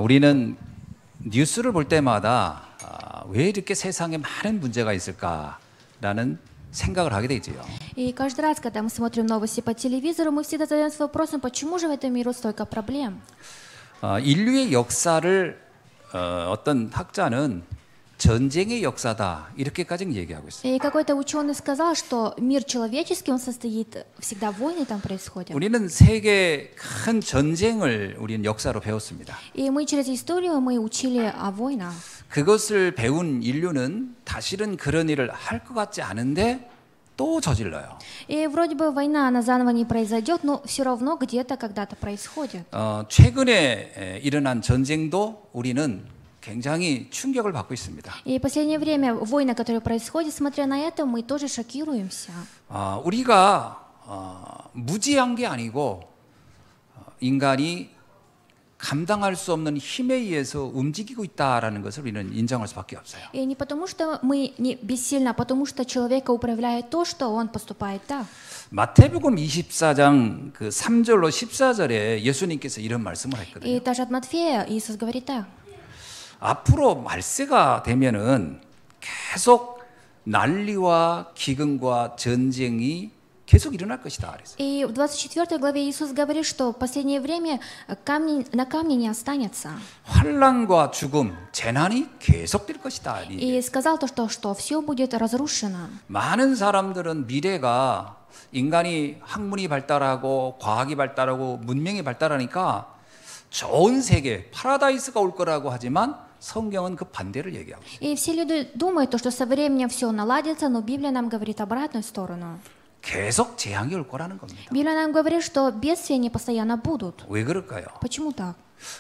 우리는 뉴스를 볼 때마다 왜 이렇게 세상에 많은 문제가 있을까라는 생각을 하게 되지요. И каждый раз, когда мы смотрим новости по телевизору, мы всегда задаемся вопросом, почему же в этом мире столько проблем? 인류의 역사를 어떤 학자는 전쟁의 역사다 이렇게까지 얘기하고 있어요. И какой-то ученый сказал, что мир человеческий, он состоит, всегда войны там происходят. 우리는 세계 큰 전쟁을 우리는 역사로 배웠습니다. И мы через историю мы учили о войнах. 그것을 배운 인류는 다시는 그런 일을 할 것 같지 않은데 또 저질러요. И вроде бы война, она заново не произойдет, но все равно где-то когда-то происходит. 최근에 일어난 전쟁도 우리는 굉장히 충격을 받고 있습니다. И в последнее время войны, которые происходят, смотря на это, мы тоже шокируемся. 우리가 무지한 게 아니고 인간이 감당할 수 없는 힘에 의해서 움직이고 있다라는 것을 우리는 인정할 수밖에 없어요. И не потому, что мы не бессильны, а потому, что человека управляет то, что он поступает так. 마태복음 24장 그 3절로 14절에 예수님께서 이런 말씀을 했거든요. И даже от Матфея Иисус говорит так. 앞으로 말세가 되면은 계속 난리와 기근과 전쟁이 계속 일어날 것이다. 그래서. И в 24 главе Иисус говорит, что в последнее время на камне не останется. 환난과 죽음, 재난이 계속될 것이다. И сказал то, что все будет разрушено. 많은 사람들은 미래가 인간이 학문이 발달하고 과학이 발달하고 문명이 발달하니까 좋은 세계, 파라다이스가 올 거라고 하지만 성경은 그 반대를 얘기하고 있어요. И все люди думают, то, что со временем все наладится, но Библия нам говорит обратную сторону. 계속 재앙이 올 거라는 겁니다. Библия нам говорит, что бедствия не постоянно будут. 왜 그럴까요? Почему так?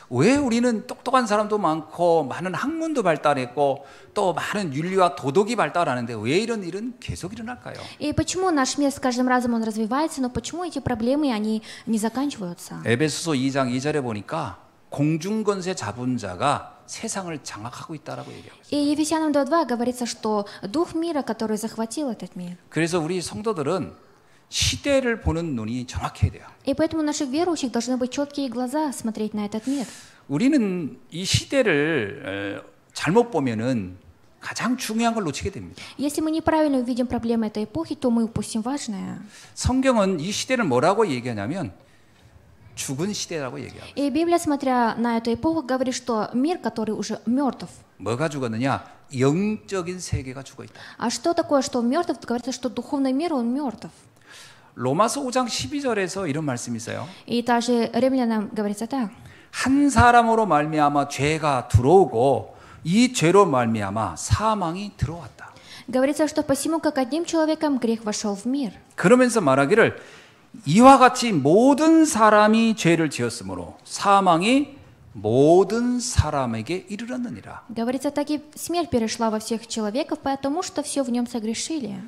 왜 우리는 똑똑한 사람도 많고 많은 학문도 발달했고 또 많은 윤리와 도덕이 발달하는데 왜 이런 일은 계속 일어날까요? И почему наш мир с каждым разом он развивается, но почему эти проблемы, они не заканчиваются? 에베소서 2장 2절에 보니까 공중권세 잡은 자가 세상을 장악하고 있다라고 얘기하고 있어요. И Ефесянам 2:2 говорится, что дух мира, который захватил этот мир. 그래서 우리 성도들은 시대를 보는 눈이 정확해야 돼요. И поэтому у наших верующих должны быть четкие глаза смотреть на этот мир. 우리는 이 시대를 잘못 보면은 가장 중요한 걸 놓치게 됩니다. Если мы неправильно увидим проблемы этой эпохи, то мы упустим важное. 성경은 이 시대를 뭐라고 얘기하냐면 죽은 시대라고 얘기하고. И Библия, смотря на эту эпоху, говорит, что мир, который уже мертв. 뭐가 죽었느냐? 영적인 세계가 죽어 있다. А что такое, что он мертв? Говорится, что духовный мир, он мертв. 로마서 5장 12절에서 이런 말씀이 있어요. И также римлянам говорится так. 한 사람으로 말미암아 죄가 들어오고 이 죄로 말미암아 사망이 들어왔다. Говорится, что посему, как одним человеком грех вошел в мир. 그러면서 말하기를 이와 같이 모든 사람이 죄를 지었으므로 사망이 모든 사람에게 이르렀느니라. Говорится, так и смерть перешла во всех человеков, потому что все в нем согрешили.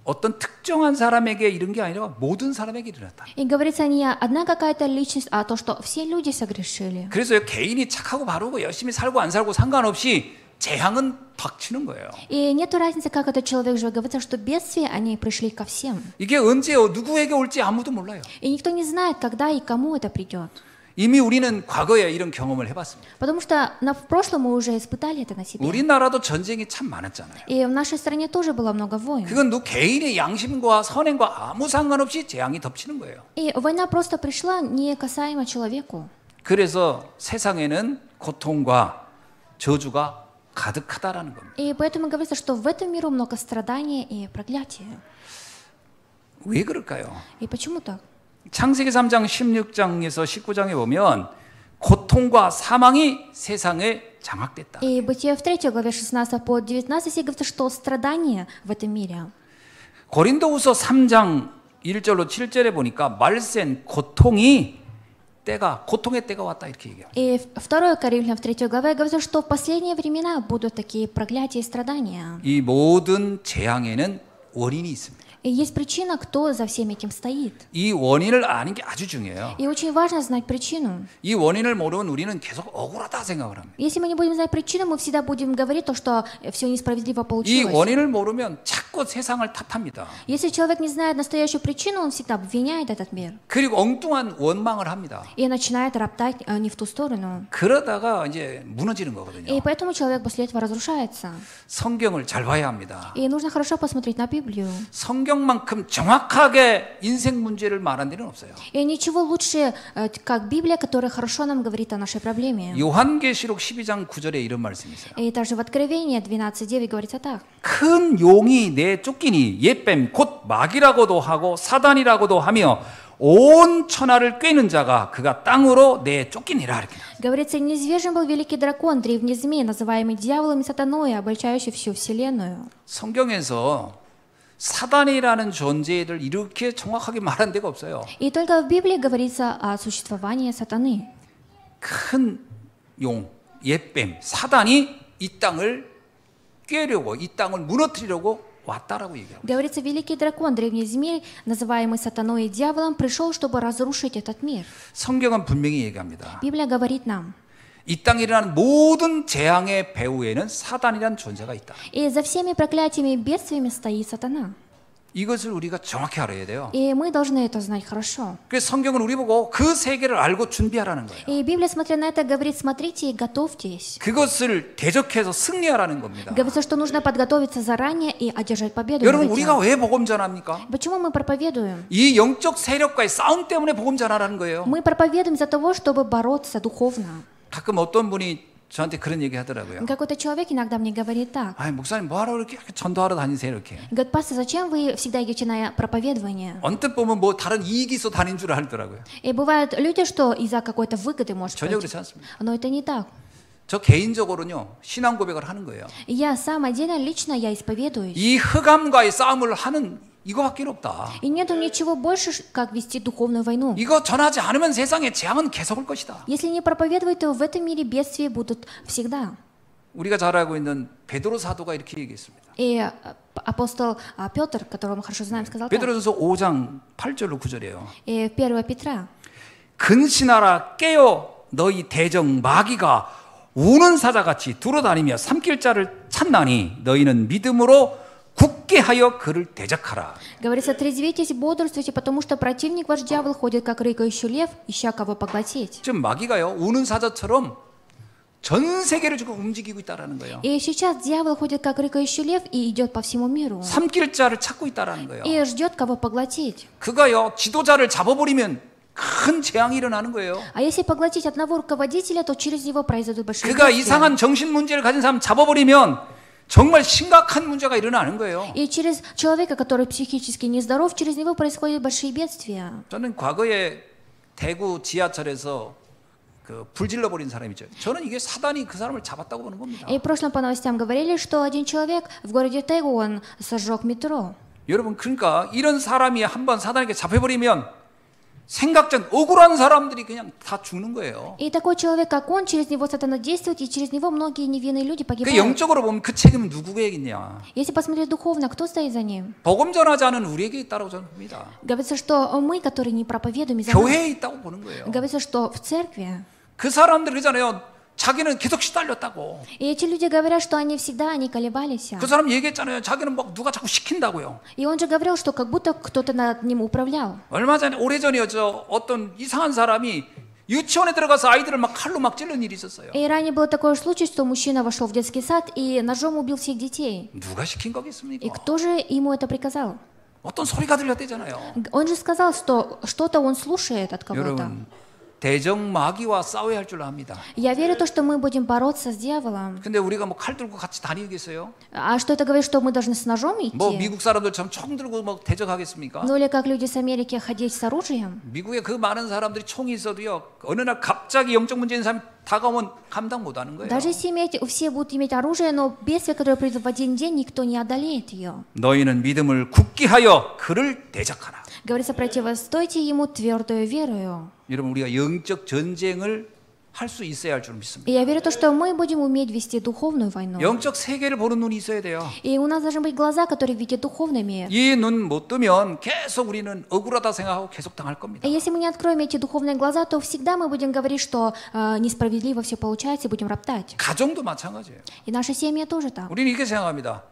어떤 특정한 사람에게 이른 게 아니라 모든 사람에게 일어났다. И говорится не одна какая-то личность, а то, что все люди согрешили. 그래서 개인이 착하고 바르고 열심히 살고 안 살고 상관없이 재앙은 닥치는 거예요. И нет разницы, как этот человек живет. Говорится, что бедствия, они пришли ко всем. 이게 언제 누구에게 올지 아무도 몰라요. И никто не знает, когда и кому это придет. 이미 우리는 과거에 이런 경험을 해봤습니다. Потому что в прошлом мы уже испытали это на себе. 우리나라도 전쟁이 참 많았잖아요. И в нашей стране тоже было много войн. 그건 개인의 양심과 선행과 아무 상관없이 재앙이 덮치는 거예요. И война просто пришла не касаемо человеку. 그래서 세상에는 고통과 저주가 가득하다라는 겁니다. И поэтому говорится, что в этом миру много страданий и проклятия. 왜 그럴까요? И почему так? 창세기 3장 16장에서 19장에 보면 고통과 사망이 세상에 장악됐다. И Бытие в 3 главе 16 по 19 говорится, что страдания в этом мире. 고린도후서 3장 1절로 7절에 보니까 말센 고통의 때가 왔다 이렇게 얘기해요. И 2 Коринфянам в 3 главе говорится, что в последние времена будут такие проклятия и страдания. 이 모든 재앙에는 원인이 있습니다. И есть причина, кто за всем этим стоит. 이 원인을 아는 게 아주 중요해요. И очень важно знать причину. 이 원인을 모르면 우리는 계속 억울하다 생각을 합니다. Если мы не будем знать причину, мы всегда будем говорить то, что все несправедливо 이 получилось. 원인을 모르면 자꾸 세상을 탓합니다. Если человек не знает настоящую причину, он всегда обвиняет этот мир. 그리고 엉뚱한 원망을 합니다. И начинает роптать не в ту сторону. 그러다가 이제 무너지는 거거든요. И поэтому человек после этого разрушается. 성경을 잘 봐야 합니다. И нужно хорошо посмотреть на Библию. 성경만큼 정확하게 인생 문제를 말한 데는 없어요. И ничего лучше, как Библия, которая хорошо нам говорит о нашей проблеме. 요한계시록 12장 9절에 이런 말씀이 있어요. И также в Откровении 12:9 говорится так. 큰 용이 내쫓기니 옛뱀 곧 마귀라고도 하고 사단이라고도 하며 온 천하를 꿰는 자가 그가 땅으로 내쫓기니라 이렇게. Говорится, неизвержен был великий дракон, древний змей, называемый дьяволом и сатаной, обольщающий всю вселенную. 성경에서 사단이라는 존재를 이렇게 정확하게 말한 데가 없어요. И только в Библии говорится о существовании сатаны. 큰 용, 옛뱀, 사단이 이 땅을 꿰려고 이 땅을 무너뜨리려고 왔다라고 얘기합니다. Говорится, великий дракон, древний змей, называемый сатаной и дьяволом, пришел, чтобы разрушить этот мир. 성경은 분명히 얘기합니다. Библия говорит нам, 이 땅에 일어나는 모든 재앙의 배후에는 사단이라는 존재가 있다. и за всеми проклятиями и бедствиями стоит сатана. 이것을 우리가 정확히 알아야 돼요. И мы должны это знать хорошо. 그래서 성경은 우리 보고 그 세계를 알고 준비하라는 거예요. И Библия, смотря на это, говорит, смотрите и готовьтесь. 그것을 대적해서 승리하라는 겁니다. Говорится, что нужно подготовиться заранее и одержать победу. 여러분 над этим. 우리가 왜 복음 전합니까? Почему мы проповедуем? 이 영적 세력과의 싸움 때문에 복음 전하라는 거예요. Мы проповедуем из-за того, чтобы бороться духовно. 가끔 어떤 분이 저한테 그런 얘기 하더라고요. Какой-то человек иногда мне говорит так. 아니 목사님 뭐하러 이렇게 전도하러 다니세요 이렇게. Говорит, пастор, зачем вы всегда идете на проповедование? 언뜻 보면 뭐 다른 이익이 있어 다닌 줄 알더라고요. И бывают люди, что из-за какой-то выгоды может 전혀 быть. 그렇지 않습니다. Но это не так. 저 개인적으로는요 신앙 고백을 하는 거예요. Я сам отдельно, лично я исповедуюсь. 이 흑암과의 싸움을 하는 이거밖에 없다. И нету ничего больше, как вести духовную войну. 이거 전하지 않으면 세상에 재앙은 계속 올 것이다. Если не проповедовать, то в этом мире бедствия будут всегда. 우리가 잘 알고 있는 베드로 사도가 이렇게 얘기했습니다. И апостол Петр, которого мы хорошо знаем, сказал так. 베드로전서 5장 8절로 9절이에요. И 1 Петра. 근신하라 깨어 너희 대적 마귀가 우는 사자같이 두루다니며 삼킬 자를 찾나니 너희는 믿음으로 굳게 하여 그를 대적하라. Говорится, трезвитесь, бодрствуйте, потому что противник ваш дьявол ходит, как рыкающий лев, ища кого поглотить. 지금 마귀가요 우는 사자처럼 전 세계를 지금 움직이고 있다라는 거예요. И сейчас дьявол ходит, как рыкающий лев, и идет по всему миру. 삼킬 자를 찾고 있다라는 거예요. И ждет, кого поглотить. 그가요 지도자를 잡아버리면 큰 재앙이 일어나는 거예요. А если поглотить одного руководителя, то через него произойдут большие 그가 бедствия. 이상한 정신 문제를 가진 사람 잡아버리면 정말 심각한 문제가 일어나는 거예요. И через человека, который психически нездоров, через него происходят большие бедствия. 저는 과거에 대구 지하철에서 그 불질러 버린 사람이 있죠. 저는 이게 사단이 그 사람을 잡았다고 보는 겁니다. И в прошлом по новостям говорили, что один человек в городе Тэгу, он сожег метро. 여러분 그러니까 이런 사람이 한번 사단에게 잡혀버리면 생각전 억울한 사람들이 그냥 다 죽는 거예요. И такой человек, как он, через него сатана действует, и через него многие невинные люди 그 погибают. 영적으로 보면 그 책임은 누구에게있냐? Если посмотреть духовно, кто стоит за ним? 복음 전하지 않은 우리에게 있다고 저는 봅니다. Говорится, что мы, которые не проповедуем, из-за 교회에 있다고 보는 거예요. Говорится, что в церкви. 그 사람들 그러잖아요. 자기는 계속 시달렸다고. И эти люди говорят, что они всегда они колебались. 그 사람 얘기했잖아요. 자기는 막 누가 자꾸 시킨다고요. И он же говорил, что как будто кто-то над ним управлял. 얼마 전에 오래전이요. 저 어떤 이상한 사람이 유치원에 들어가서 아이들을 막 칼로 막 찔른 일이 있었어요. И ранее был такой случай, что мужчина вошел в детский сад и ножом убил всех детей. 누가 시킨 И 거겠습니까? кто же ему это приказал? 어떤 소리가 들렸대잖아요. Он же сказал, что что-то он слушает от кого-то. 여러분 대적 마귀와 싸워야 할 줄 압니다. Я верю в то, что мы будем бороться с дьяволом. 근데 우리가 뭐 칼 들고 같이 다니겠어요? А что это говорит, что мы должны с ножом 뭐 идти? 미국 사람들처럼 총 들고 뭐 대적하겠습니까? Ну или как люди с Америки ходить с оружием? 미국에 그 많은 사람들이 총이 있어도요. 어느 날 갑자기 영적 문제 있는 사람이 다가오면 감당 못 하는 거예요. Даже если все будут иметь оружие, но бедствие, которое придет в один день, никто не одолеет ее. 너희는 믿음을 굳게 하여 그를 대적하라. Говорится, противостойте ему твердою верою. 여러분 우리가 영적 전쟁을 할 수 있어야 할 줄 믿습니다. И я верю, то, что мы будем уметь вести духовную войну. 영적 세계를 보는 눈이 있어야 돼요. И у нас должны быть глаза, которые видят духовный мир. 이 눈 못 뜨면 계속 우리는 억울하다 생각하고 계속 당할 겁니다. И если мы не откроем эти духовные глаза, то всегда мы будем говорить, что несправедливо все получается, и будем роптать. 가정도 마찬가지예요. И наша семья тоже так. 우리는 이렇게 생각합니다.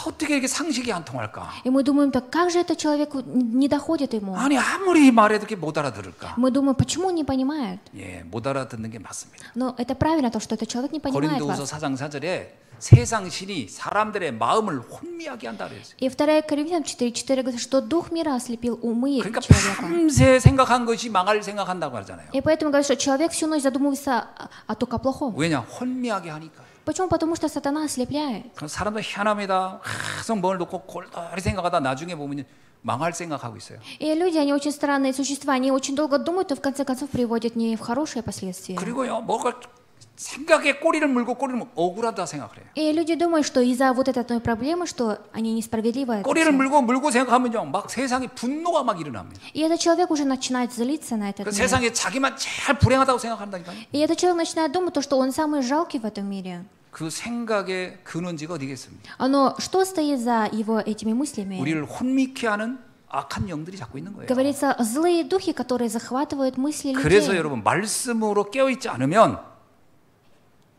어떻게 이렇게 상식이 안 통할까? И мы думаем, так как же это человеку не доходит ему? 아니 아무리 말해도 이렇게 못 알아들을까? Мы думаем, почему он не понимает? 예, 못 알아듣는 게 맞습니다. Но это правильно, то, что этот человек не понимает 고린도후서 вас. 4장 4절에 세상 신이 사람들의 마음을 혼미하게 한다 그랬어요. И 2 Коринфянам 4:4 говорит, что дух мира ослепил умы 그러니까 человека. 밤새 생각한 것이 망할 생각한다고 하잖아요. И поэтому говорят, что человек всю ночь задумывается только о плохом. 왜냐? 혼미하게 하니까. Почему? Потому что сатана ослепляет. 그럼 사람들 희한합니다. 계속 뭘 놓고 골똘히 생각하다 나중에 보면 망할 생각하고 있어요. И люди, они очень странные существа, они очень долго думают, и в конце концов приводят не в хорошие последствия. 그리고요, 뭐가 생각에 꼬리를 물고 억울하다 생각을 해요. И люди думают, что из-за вот этой одной проблемы, что они несправедливо это 꼬리를 всё. 물고 생각하면요, 막 세상에 분노가 막 일어납니다. И этот человек уже начинает злиться на этот 그 мир. 세상에 자기만 제일 불행하다고 생각한다니까요. И этот человек начинает думать, то, что он самый жалкий в этом мире. 그 생각의 근원지가 어디겠습니까? Но что стоит за его этими мыслями? 우리를 혼미케 하는 악한 영들이 자꾸 있는 거예요. Говорится, злые духи, которые захватывают мысли 그래서 людей. 여러분 말씀으로 깨어있지 않으면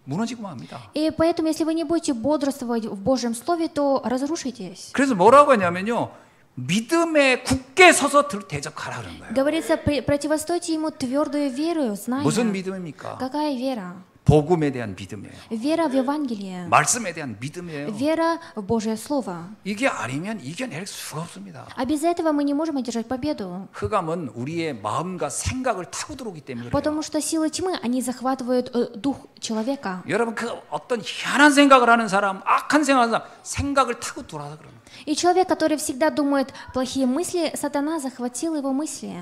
무너지고 맙니다. И поэтому, если вы не будете бодрствовать в Божьем Слове, то разрушитесь. 그래서 뭐라고 하냐면요, 믿음에 굳게 서서 대적하라 그런 거예요. Говорится, противостойте ему твердую веру, зная. 무슨 믿음입니까? Какая вера? 복음에 대한 믿음이에요. Вера в Евангелие. 말씀에 대한 믿음이에요. Вера в Божье Слово. 이게 아니면 이겨낼 수가 없습니다. А без этого мы не можем одержать победу. 흑암은 우리의 마음과 생각을 타고 들어오기 때문에 그래요. Потому что силы тьмы, они захватывают дух человека. 여러분 그 어떤 희한한 생각을 하는 사람, 악한 생각을 하는 사람, 생각을 타고 돌아서 그러는 거예요. И человек, который всегда думает плохие мысли, сатана захватил его мысли.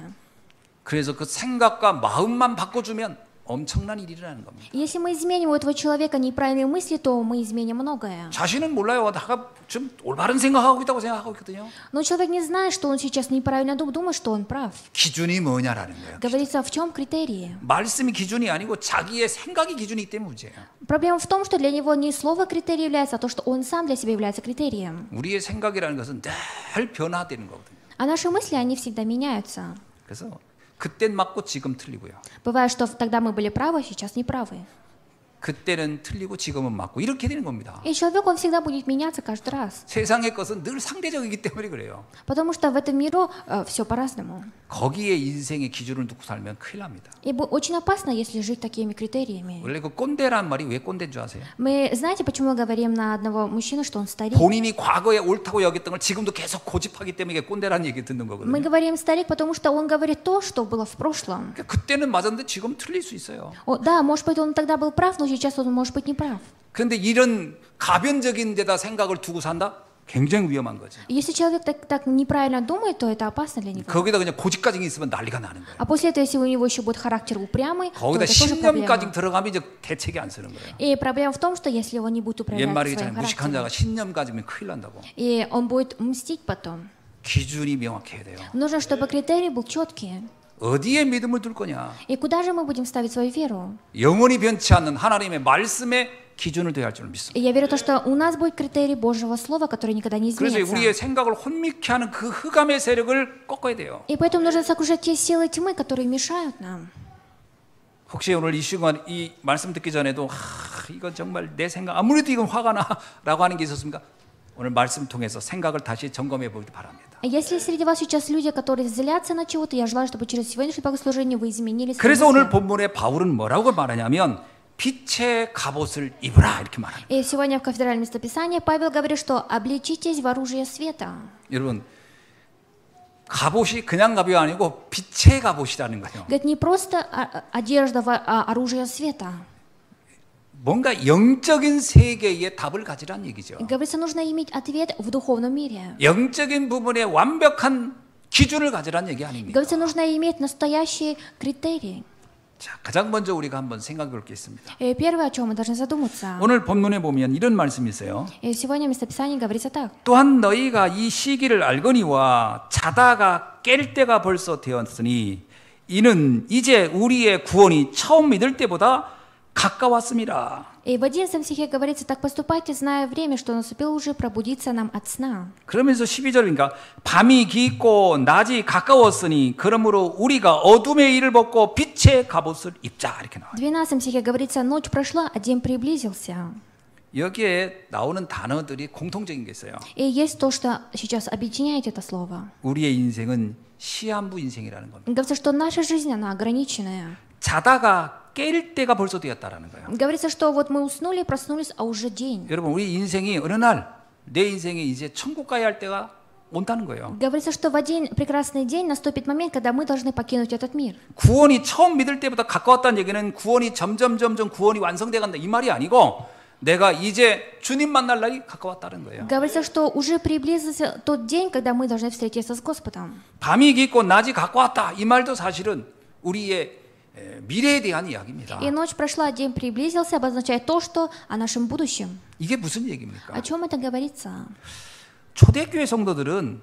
그래서 그 생각과 마음만 바꿔주면 엄청난 일이 일어나는 겁니다. Если мы изменим у этого человека неправильные мысли, то мы изменим многое. 자신은 몰라요. 내가 좀 올바른 생각하고 있다고 생각하고 있거든요. Но человек не знает, что он сейчас неправильно думает, что он прав. 기준이 뭐냐라는 거예요. Говорится, в чем критерии? 말씀이 기준이 아니고 자기의 생각이 기준이기 때문에 문제예요. Проблема в том, что для него не слово критерий является, а то, что он сам для себя является критерием. 우리의 생각이라는 것은 늘 변화되는 거거든요. А наши мысли, они всегда меняются. 그래서 그땐 맞고 지금 틀리고요. Бывает, что тогда мы были правы, а сейчас не правы. 그때는 틀리고 지금은 맞고 이렇게 되는 겁니다. И человек, он всегда будет меняться каждый раз. 세상의 것은 늘 상대적이기 때문에 그래요. Потому что в этом миру все по-разному. 거기에 인생의 기준을 두고 살면 큰일 납니다. И очень опасно, если жить такими критериями. 원래 그 꼰대란 말이 왜 꼰대인 줄 아세요? Мы знаете, почему говорим на одного мужчину, что он старик? 본인이 과거에 옳다고 여겼던 걸 지금도 계속 고집하기 때문에 이게 꼰대라는 얘기 듣는 Мы 거거든요. говорим старик, потому что он говорит то, что было в прошлом. 그러니까 그때는 맞았는데 지금 틀릴 수 있어요. Да, может быть, он тогда был прав, но сейчас он может быть не прав. 그런데 이런 가변적인 데다 생각을 두고 산다? 굉장히 위험한 거죠. Если человек так неправильно думает, то это опасно для него. 거기다 그냥 고집까지 있으면 난리가 나는 거예요. А после этого, если у него еще будет характер упрямый, то 거기다 это тоже 신념까지 проблема. 들어가면 이제 대책이 안 쓰는 거예요. И проблема в том, что если он не будет управлять 옛말에 своим 잘 무식한 характером, 자가 신념 가지면 큰일 난다고. и он будет мстить потом. 기준이 명확해야 돼요. Нужно, чтобы критерии был четкий. 어디에 믿음을 둘 거냐? И куда же мы будем ставить свою веру? 영원히 변치 않는 하나님의 말씀에 기준을 둬야 할 줄 믿습니다. И я верю, что у нас будет критерий Божьего Слова, который никогда не 그래서 우리의 изменится. 생각을 혼미케 하는 그 흑암의 세력을 꺾어야 돼요. И поэтому нужно сокрушать те силы тьмы, которые мешают нам. 혹시 오늘 이 시간 이 말씀 듣기 전에도 이건 정말 내 생각 아무래도 이건 화가 나라고 하는 게 있었습니까? 오늘 말씀 통해서 생각을 다시 점검해 보기 바랍니다. Если среди вас сейчас люди, которые злятся на чего-то, я желаю, чтобы через сегодняшнее богослужение вы изменили свои 그래서 오늘 мысли. 본문에 바울은 뭐라고 말하냐면 빛의 갑옷을 입으라 이렇게 말합니다. И сегодня в кафедральном местописании Павел говорит, что облечитесь в оружие света. 여러분 갑옷이 그냥 갑이 아니고 빛의 갑옷이라는 거예요. Говорит, не просто одежда, а оружие света. 뭔가 영적인 세계의 답을 가지란 얘기죠. Говорится, нужно иметь ответ в духовном мире. 영적인 부분에 완벽한 기준을 가지란 얘기 아닙니까? Говорится, нужно иметь настоящие критерии. 자, 가장 먼저 우리가 한번 생각해 볼 게 있습니다. И первое, о чем мы должны задуматься. 오늘 본문에 보면 이런 말씀이 있어요. И сегодня в местописании говорится так. 또한 너희가 이 시기를 알거니와 자다가 깰 때가 벌써 되었으니 이는 이제 우리의 구원이 처음 믿을 때보다 가까웠습니다. И в 11 стихе говорится, так поступайте, зная время, что наступило уже пробудиться нам от сна. 그러면서 12절이니까 밤이 깊고 낮이 가까웠으니 그러므로 우리가 어둠의 일을 벗고 빛의 갑옷을 입자 이렇게 나와요. В 12 стихе говорится, ночь прошла, а день приблизился. 여기에 나오는 단어들이 공통적인 게 있어요. И есть то, что сейчас объединяет это слово. 우리의 인생은 시한부 인생이라는 겁니다. Говорится, что наша жизнь, она ограниченная. 자다가 깰 때가 벌써 되었다라는 거예요. Говорится, что вот мы уснули, проснулись, а уже день. 여러분 우리 인생이 어느 날 내 인생이 이제 천국 가야 할 때가 온다는 거예요. Говорится, что в один прекрасный день наступит момент, когда мы должны покинуть этот мир. 구원이 처음 믿을 때보다 가까웠다는 얘기는 구원이 점점 구원이 완성돼 간다 이 말이 아니고 내가 이제 주님 만날 날이 가까웠다는 거예요. Говорится, что уже приблизился тот день, когда мы должны встретиться с Господом. 밤이 깊고 낮이 가까웠다 이 말도 사실은 우리의 미래에 대한 이야기입니다. И ночь прошла, день приблизился, обозначает то, что о нашем будущем. 이게 무슨 얘기입니까? О чем это говорится? 초대교회 성도들은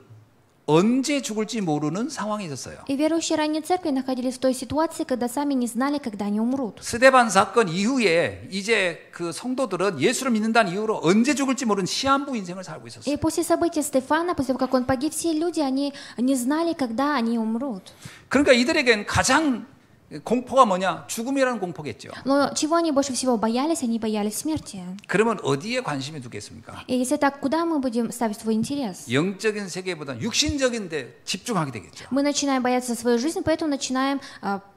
언제 죽을지 모르는 상황에 있었어요. И верующие ранней церкви находились в той ситуации, когда сами не знали, когда они умрут. 스데반 사건 이후에 이제 그 성도들은 예수를 믿는다는 이유로 언제 죽을지 모르는 시한부 인생을 살고 있었어요. И после события Стефана, после того, как он погиб, все люди, они не знали, когда они умрут. 그러니까 이들에겐 가장 공포가 뭐냐? 죽음이라는 공포겠죠. Но чего они больше всего боялись? Они боялись смерти. 그러면 어디에 관심을 두겠습니까? И если так, куда мы будем ставить свой интерес? 영적인 세계보다 육신적인 데 집중하게 되겠죠. Мы начинаем бояться за свою жизнь, поэтому начинаем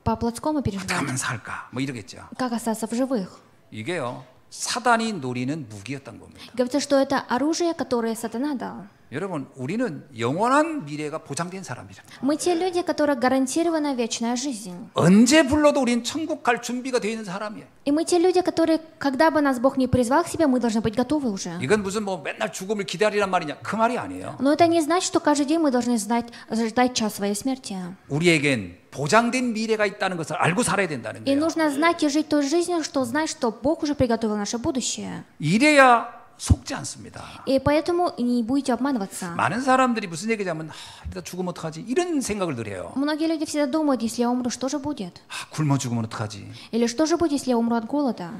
по-плотскому 어떻게 переживать. 하면 살까? 뭐 이러겠죠. Как остаться в живых? 이게요. 사단이 노리는 무기였던 겁니다. Говорится, что это оружие, которое сатана дал. 여러분, 우리는 영원한 미래가 보장된 사람이라. Мы те люди, которые гарантирована вечная жизнь. 언제 불러도 우리는 천국 갈 준비가 되어 있는 사람이에요. И мы те люди, которые, когда бы нас Бог не призвал к себе, мы должны быть готовы уже. 이건 무슨 뭐 맨날 죽음을 기다리란 말이냐? 그 말이 아니에요. Но это не значит, что каждый день мы должны ждать час своей смерти. 우리에겐 보장된 미래가 있다는 것을 알고 살아야 된다는 И 거예요. нужно знать и жить той жизнью, что знать, что Бог уже приготовил наше будущее. 이래야 속지 않습니다. И поэтому не будете обманываться. 많은 사람들이 무슨 얘기냐면 이러다 죽으면 어떡하지? 이런 생각을 늘 해요. Многие люди всегда думают, если я умру, что же будет? 굶어 죽으면 어떡하지? Или что же будет, если я умру от голода?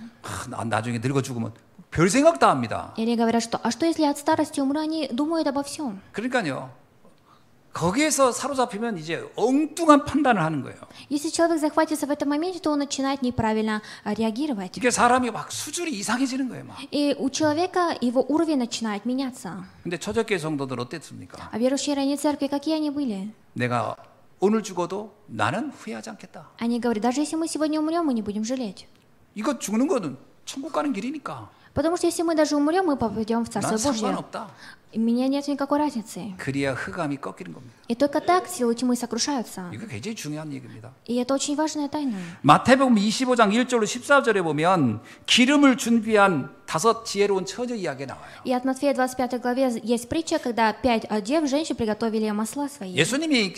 나중에 늙어 죽으면 별 생각 다 합니다. Или говорят, что а что если я от старости умру? Они думают обо всем. 그러니까요. 거기에서 사로잡히면 이제 엉뚱한 판단을 하는 거예요. Если человек захватится в этом моменте, то он начинает неправильно реагировать. 이게 사람이 막 수준이 이상해지는 거예요, 막. И у человека его уровень начинает меняться. 근데 초대교회 성도들 어땠습니까? А верующие ранней церкви, какие они были? 내가 오늘 죽어도 나는 후회하지 않겠다. Они говорят, даже если мы сегодня умрем, мы не будем жалеть. 이거 죽는 거는 천국 가는 길이니까. Потому что если мы даже умрем, мы попадем в 난 Царство Божье. 상관없다. И у меня нет никакой разницы. 그리야 흑암이 꺾이는 겁니다. И только так силы тьмы сокрушаются. 이거 굉장히 중요한 얘기입니다. И это очень важная тайна. 마태복음 25장 1절로 14절에 보면 기름을 준비한 5 지혜로운 처녀 이야기가 나와요. И от Матфея 25 главе есть притча, когда 5 дев, женщин приготовили масла свои. 예수님이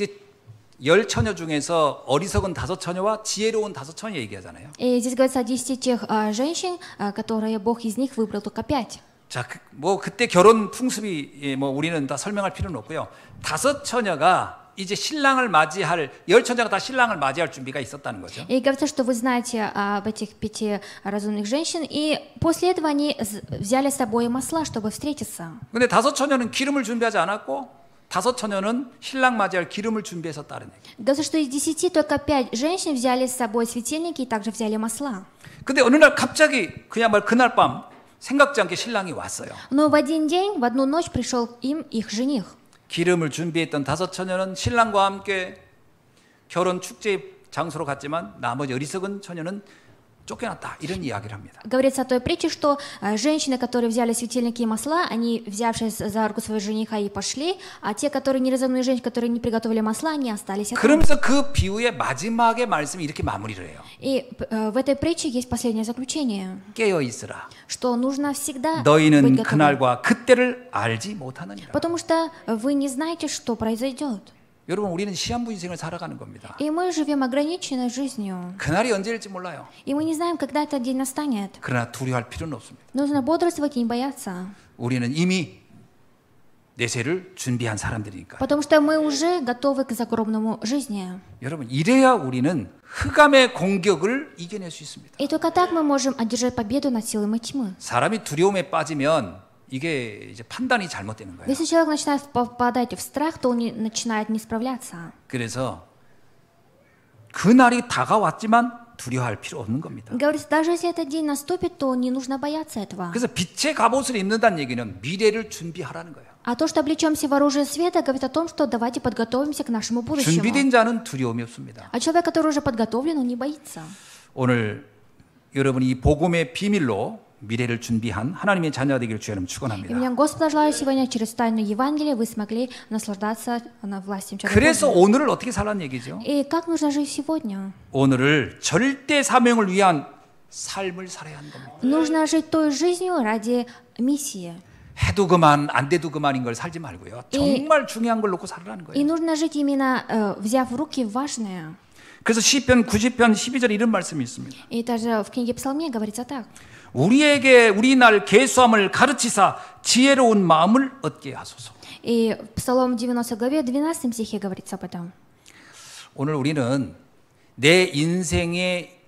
10 처녀 중에서 어리석은 5 처녀와 지혜로운 5 처녀 얘기하잖아요. И здесь говорится о 10 тех женщин, которые Бог из них выбрал только 5. 자, 뭐 그때 결혼 풍습이 뭐 우리는 다 설명할 필요는 없고요. 5 처녀가 이제 신랑을 맞이할 10 처녀가 다 신랑을 맞이할 준비가 있었다는 거죠. И говорится, что вы знаете об этих 5 разумных женщин, и после этого они взяли с собой масла, чтобы встретиться. 근데 5 처녀는 기름을 준비하지 않았고 5 처녀는 신랑 맞이할 기름을 준비해서 따른 얘기. Говорится, что из 10 только 5 женщин взяли с собой светильники и также взяли масла. 근데 어느 날 갑자기 그야말로 그날 밤 생각지 않게 신랑이 왔어요. Но в один день, в одну ночь пришел им их жених. 기름을 준비했던 5 처녀는 신랑과 함께 결혼 축제 장소로 갔지만 나머지 어리석은 처녀는 쫓겨났다. 이런 이야기를 합니다. Говорится о той притче, что женщины, которые взяли светильники и масла, они, взявшись за руку своего жениха, и пошли, а те, которые неразумные женщины, которые не приготовили масла, они остались. 그러면서 그 비유의 마지막의 말씀이 이렇게 마무리를 해요. И в этой притче есть последнее заключение, 깨어 있으라. что нужно всегда быть 너희는 готовым. 그날과 그때를 알지 못하느니라. Потому что вы не знаете, что произойдет. 여러분 우리는 시한부 인생을 살아가는 겁니다. И мы живем ограниченной жизнью. 그날이 언제일지 몰라요. И мы не знаем, когда этот день настанет. 그러나 두려워할 필요는 없습니다. Нужно бодрствовать и не бояться. 우리는 이미 내세를 준비한 사람들이니까. Потому что мы уже готовы к загробному жизни. 여러분, 이래야 우리는 흑암의 공격을 이겨낼 수 있습니다. И только так мы можем одержать победу над силами тьмы. 사람이 두려움에 빠지면 이게 이제 판단이 잘못되는 거예요. Если человек начинает попадать в страх, то он начинает не справляться. 그래서 그 날이 다가왔지만 두려워할 필요 없는 겁니다. Говорится, даже если этот день наступит, то не нужно бояться этого. 그래서 빛의 갑옷을 입는다는 얘기는 미래를 준비하라는 거예요. А то, что облечемся в оружие света, говорит о том, что давайте подготовимся к нашему будущему. 준비된 자는 두려움이 없습니다. А человек, который уже подготовлен, он не боится. 오늘 여러분이 이 복음의 비밀로 미래를 준비한 하나님의 자녀가 되기를 주여름 И 축원합니다. меня Господа желаю сегодня через тайну Евангелия вы смогли наслаждаться на властью человека. 그래서 오늘을 어떻게 살라는 얘기죠? И как нужно жить сегодня? 오늘을 절대 사명을 위한 삶을 살아야 하는 겁니다. Нужно жить той жизнью ради миссии. 해도 그만 안 돼도 그만인 걸 살지 말고요. 정말 중요한 걸 놓고 살라는 И 거예요. нужно жить именно взяв в руки важное. 그래서 시편 90편 12절 이런 말씀이 있습니다. И даже в книге Псалме говорится так. 우리에게 우리 날 계수함을 가르치사 지혜로운 마음을 얻게 하소서. И в Псалом 90 главе 12 стихе говорится об этом. 오늘 우리는 내 인생의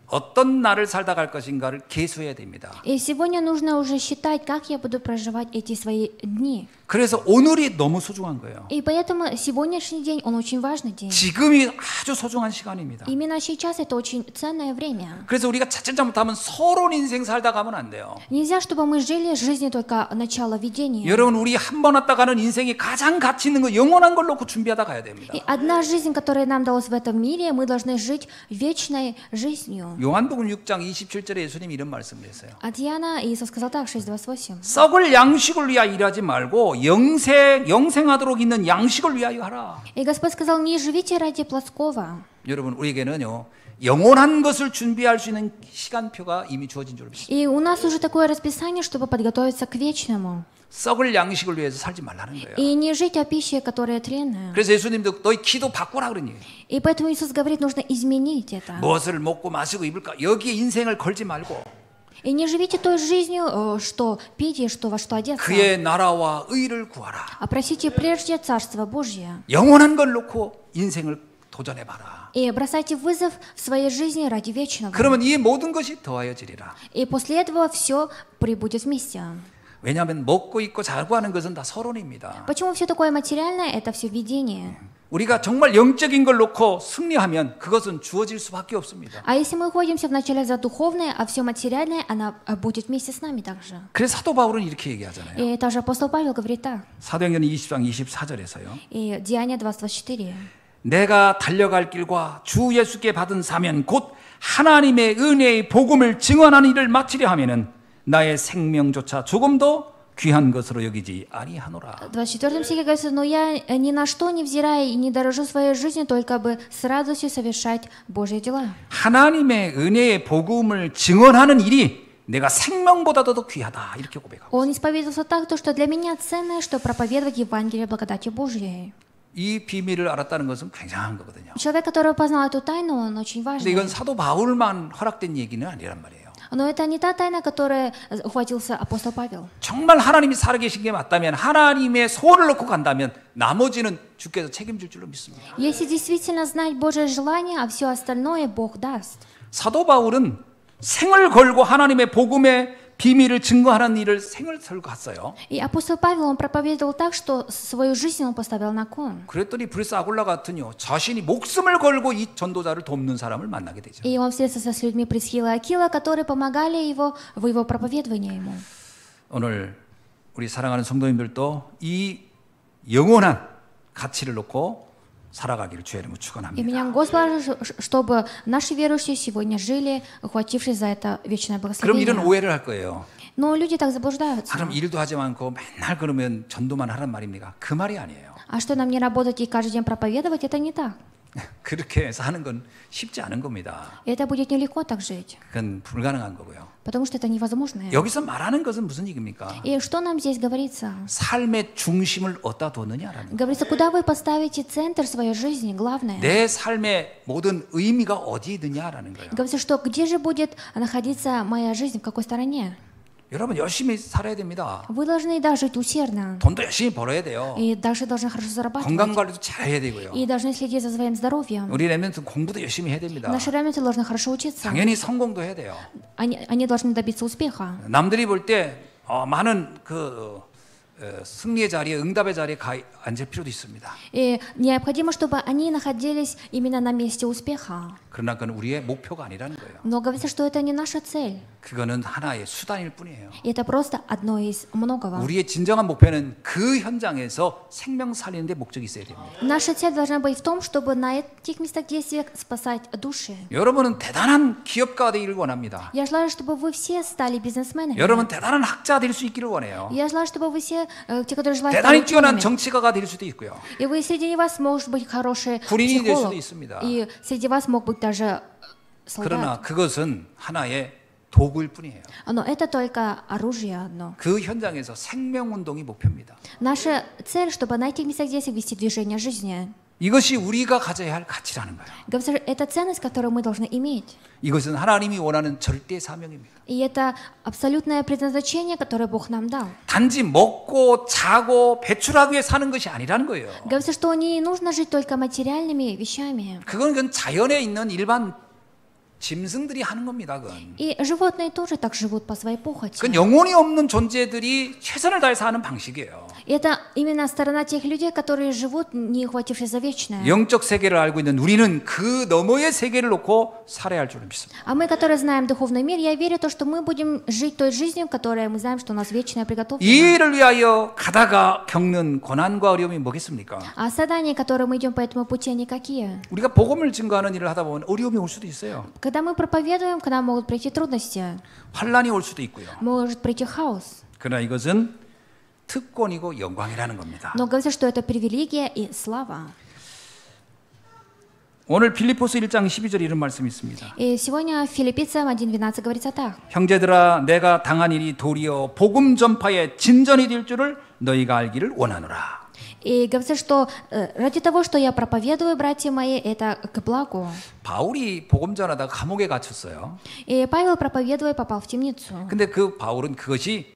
어떤 날을 살다 갈 것인가를 계수해야 됩니다. И сегодня нужно уже считать, как я буду проживать эти свои дни. 그래서 오늘이 너무 소중한 거예요. И поэтому сегодняшний день, он очень важный день. 지금이 아주 소중한 시간입니다. Именно сейчас это очень ценное время. 그래서 우리가 자칫 잘못하면 서러운 인생 살다 가면 안 돼요. Нельзя, чтобы мы жили жизнью только начала видения. 여러분, 우리 한 번 왔다 가는 인생이 가장 가치 있는 거 영원한 걸 놓고 준비하다 가야 됩니다. И одна жизнь, которая нам далась в этом мире, мы должны жить вечной жизнью. 요한복음 6장 27절에 예수님이 이런 말씀을 했어요. От Иоанна Иисус сказал так, 6:28. 썩을 양식을 위하여 일하지 말고 영생하도록 있는 양식을 위하여 하라. И Господь сказал, не живите ради плотского. 여러분, 우리에게는요 영원한 것을 준비할 수 있는 시간표가 이미 주어진 줄 믿습니다. И у нас уже такое расписание, чтобы подготовиться к вечному. 썩을 양식을 위해서 살지 말라는 거예요. И не жить о пище, которая тленная. 그래서 예수님도 너희 기도 바꾸라 그러니. И поэтому Иисус говорит, нужно изменить это. 무엇을 먹고 마시고 입을까 여기에 인생을 걸지 말고 И не живите той жизнью, что пить и что во что одеться. 그의 나라와 의를 구하라. А просите прежде Царство Божье. 영원한 걸 놓고 인생을 도전해봐라. И бросайте вызов в своей жизни ради вечного. 그러면 이 모든 것이 더하여지리라. И после этого все прибудет вместе. 왜냐하면 먹고 입고 자고 하는 것은 다 서론입니다. Почему все такое материальное? Это все видение. 우리가 정말 영적인 걸 놓고 승리하면 그것은 주어질 수밖에 없습니다. А если мы уходимся вначале за духовное, а все материальное, она будет вместе с нами также. 그래서 사도 바울은 이렇게 얘기하잖아요. И также апостол Павел говорит так. 사도행전 20장 24절에서요. И Деяния 20:24. 내가 달려갈 길과 주 예수께 받은 사면 곧 하나님의 은혜의 복음을 증언하는 일을 마치려 하면은 나의 생명조차 조금도 귀한 것으로 여기지 아니하노라. В 24 стихе говорится, но я ни на что не взирая и не дорожу своей жизнью, только бы с радостью совершать Божьи дела. 하나님의 은혜의 복음을 증언하는 일이 내가 생명보다도 더 귀하다 이렇게 고백하고. Он исповедовался так, то, что для меня ценное, что проповедовать Евангелие благодати Божьей. 이 비밀을 알았다는 것은 굉장한 거거든요. Человек, который познал эту тайну, он очень 근데 важный. 이건 사도 바울만 허락된 얘기는 아니란 말이에요. Но это не та тайна, которой ухватился апостол Павел. 정말 하나님이 살아계신 게 맞다면 하나님의 소원을 놓고 간다면 나머지는 주께서 책임질 줄로 믿습니다. Если действительно знать Божье желание, а все остальное Бог даст. 사도 바울은 생을 걸고 하나님의 복음의 비밀을 증거하는 일을 생을 걸고 갔어요. И апостол Павел, он проповедовал так, что свою жизнь он поставил на кон. 그랬더니 브리스 아굴라 같은요 자신이 목숨을 걸고 이 전도자를 돕는 사람을 만나게 되죠. И он встретился с людьми Присхила и Акила, которые помогали его в его проповедовании ему. 오늘 우리 사랑하는 성도님들도 이 영원한 가치를 놓고 살아가기를 주의 이름으로 И 축원합니다. меня Господь, чтобы наши верующие сегодня жили, ухватившись за это вечное 그럼 이런 благословение. 오해를 할 거예요. Но люди так 아, заблуждаются. 그럼 일도 하지 않고 맨날 그러면 전도만 하란 말입니까? 그 말이 아니에요. А что нам не работать и каждый день проповедовать, это не так. 그렇게 해서 하는 건 쉽지 않은 겁니다. И это будет нелегко так жить, 그건 불가능한 거고요. потому что это невозможно. 여기서 말하는 것은 무슨 얘기입니까? И что нам здесь говорится? 삶의 중심을 어디다 뒀느냐라는 거. Говорится, куда вы поставите центр своей жизни, главное. 내 삶의 모든 의미가 어디 있느냐라는 거예요. Говорится, что где же будет находиться моя жизнь, в какой стороне? 여러분 열심히 살아야 됩니다. Вы должны, да, жить усердно. 돈도 열심히 벌어야 돼요. И также должны хорошо 건강 зарабатывать. 관리도 잘 해야 되고요. И должны следить за своим здоровьем. 우리 렘넌트 공부도 열심히 해야 됩니다. Наши ремонты должны хорошо учиться. 당연히 성공도 해야 돼요. Они должны добиться успеха. 남들이 볼 때 많은 승리의 자리에 응답의 자리에 앉을 필요도 있습니다. И необходимо, чтобы они находились именно на месте успеха. 그러나 그건 우리의 목표가 아니라는 거예요. Но говорится, что это не наша цель. 그거는 하나의 수단일 뿐이에요. И это просто одно из многого. 우리의 진정한 목표는 그 현장에서 생명 살리는 데 목적이 있어야 됩니다. Наша цель должна быть в том, чтобы на этих местах действия спасать души. 여러분은 대단한 기업가가 되기를 원합니다. Я желаю, чтобы вы все стали бизнесменами. 여러분 대단한 학자 될 수 있기를 원해요. Я желаю, чтобы вы все, те, которые желают 대단히 стать 뛰어난 учеными. 정치가가 될 수도 있고요. И вы среди вас может быть хороший 군인이 될 수도 психолог. 있습니다. И среди вас мог быть даже солдат. 그러나 그것은 하나의 도구일 뿐이에요. Но это только оружие одно. 그 현장에서 생명운동이 목표입니다. Наша цель, чтобы на этих местах действий вести движение жизни. 이것이 우리가 가져야 할 가치라는 거예요. Говорится, это ценность, которую мы должны иметь. 이것은 하나님이 원하는 절대 사명입니다. И это абсолютное предназначение, которое Бог нам дал. 단지 먹고 자고 배출하기 위해 사는 것이 아니라는 거예요. Говорится, что не нужно жить только материальными вещами. 그건 자연에 있는 일반 짐승들이 하는 겁니다. 그건. И животные тоже так живут по своей похоти. 그건 영혼이 없는 존재들이 최선을 다해서 하는 방식이에요. Это именно сторона тех людей, которые живут, не ухватившись за вечное. 영적 세계를 알고 있는 우리는 그 너머의 세계를 놓고 살아야 할 줄을 믿습니다. А мы, которые знаем духовный мир, я верю в то, что мы будем жить той жизнью, которая мы знаем, что у нас вечное приготовлено. 이 일을 위하여 가다가 겪는 고난과 어려움이 뭐겠습니까? А страдания, которые мы идем по этому пути, они какие? 우리가 복음을 증거하는 일을 하다 보면 어려움이 올 수도 있어요. Когда мы проповедуем, к нам могут прийти трудности, 환란이 올 수도 있고요. может прийти хаос. 그러나 이것은 특권이고 영광이라는 겁니다. Но говорится, что это привилегия и слава. 오늘 빌립보서 1장 12절에 이런 말씀이 있습니다. И сегодня в Филиппийцам 1:12 говорится так. 형제들아 내가 당한 일이 도리어 복음 전파의 진전이 될 줄을 너희가 알기를 원하노라. И говорится, что ради того, что я проповедую, братья мои, это к благу. 바울이 복음 전하다가 감옥에 갇혔어요. И Павел, проповедуя, попал в темницу. 근데 그 바울은 그것이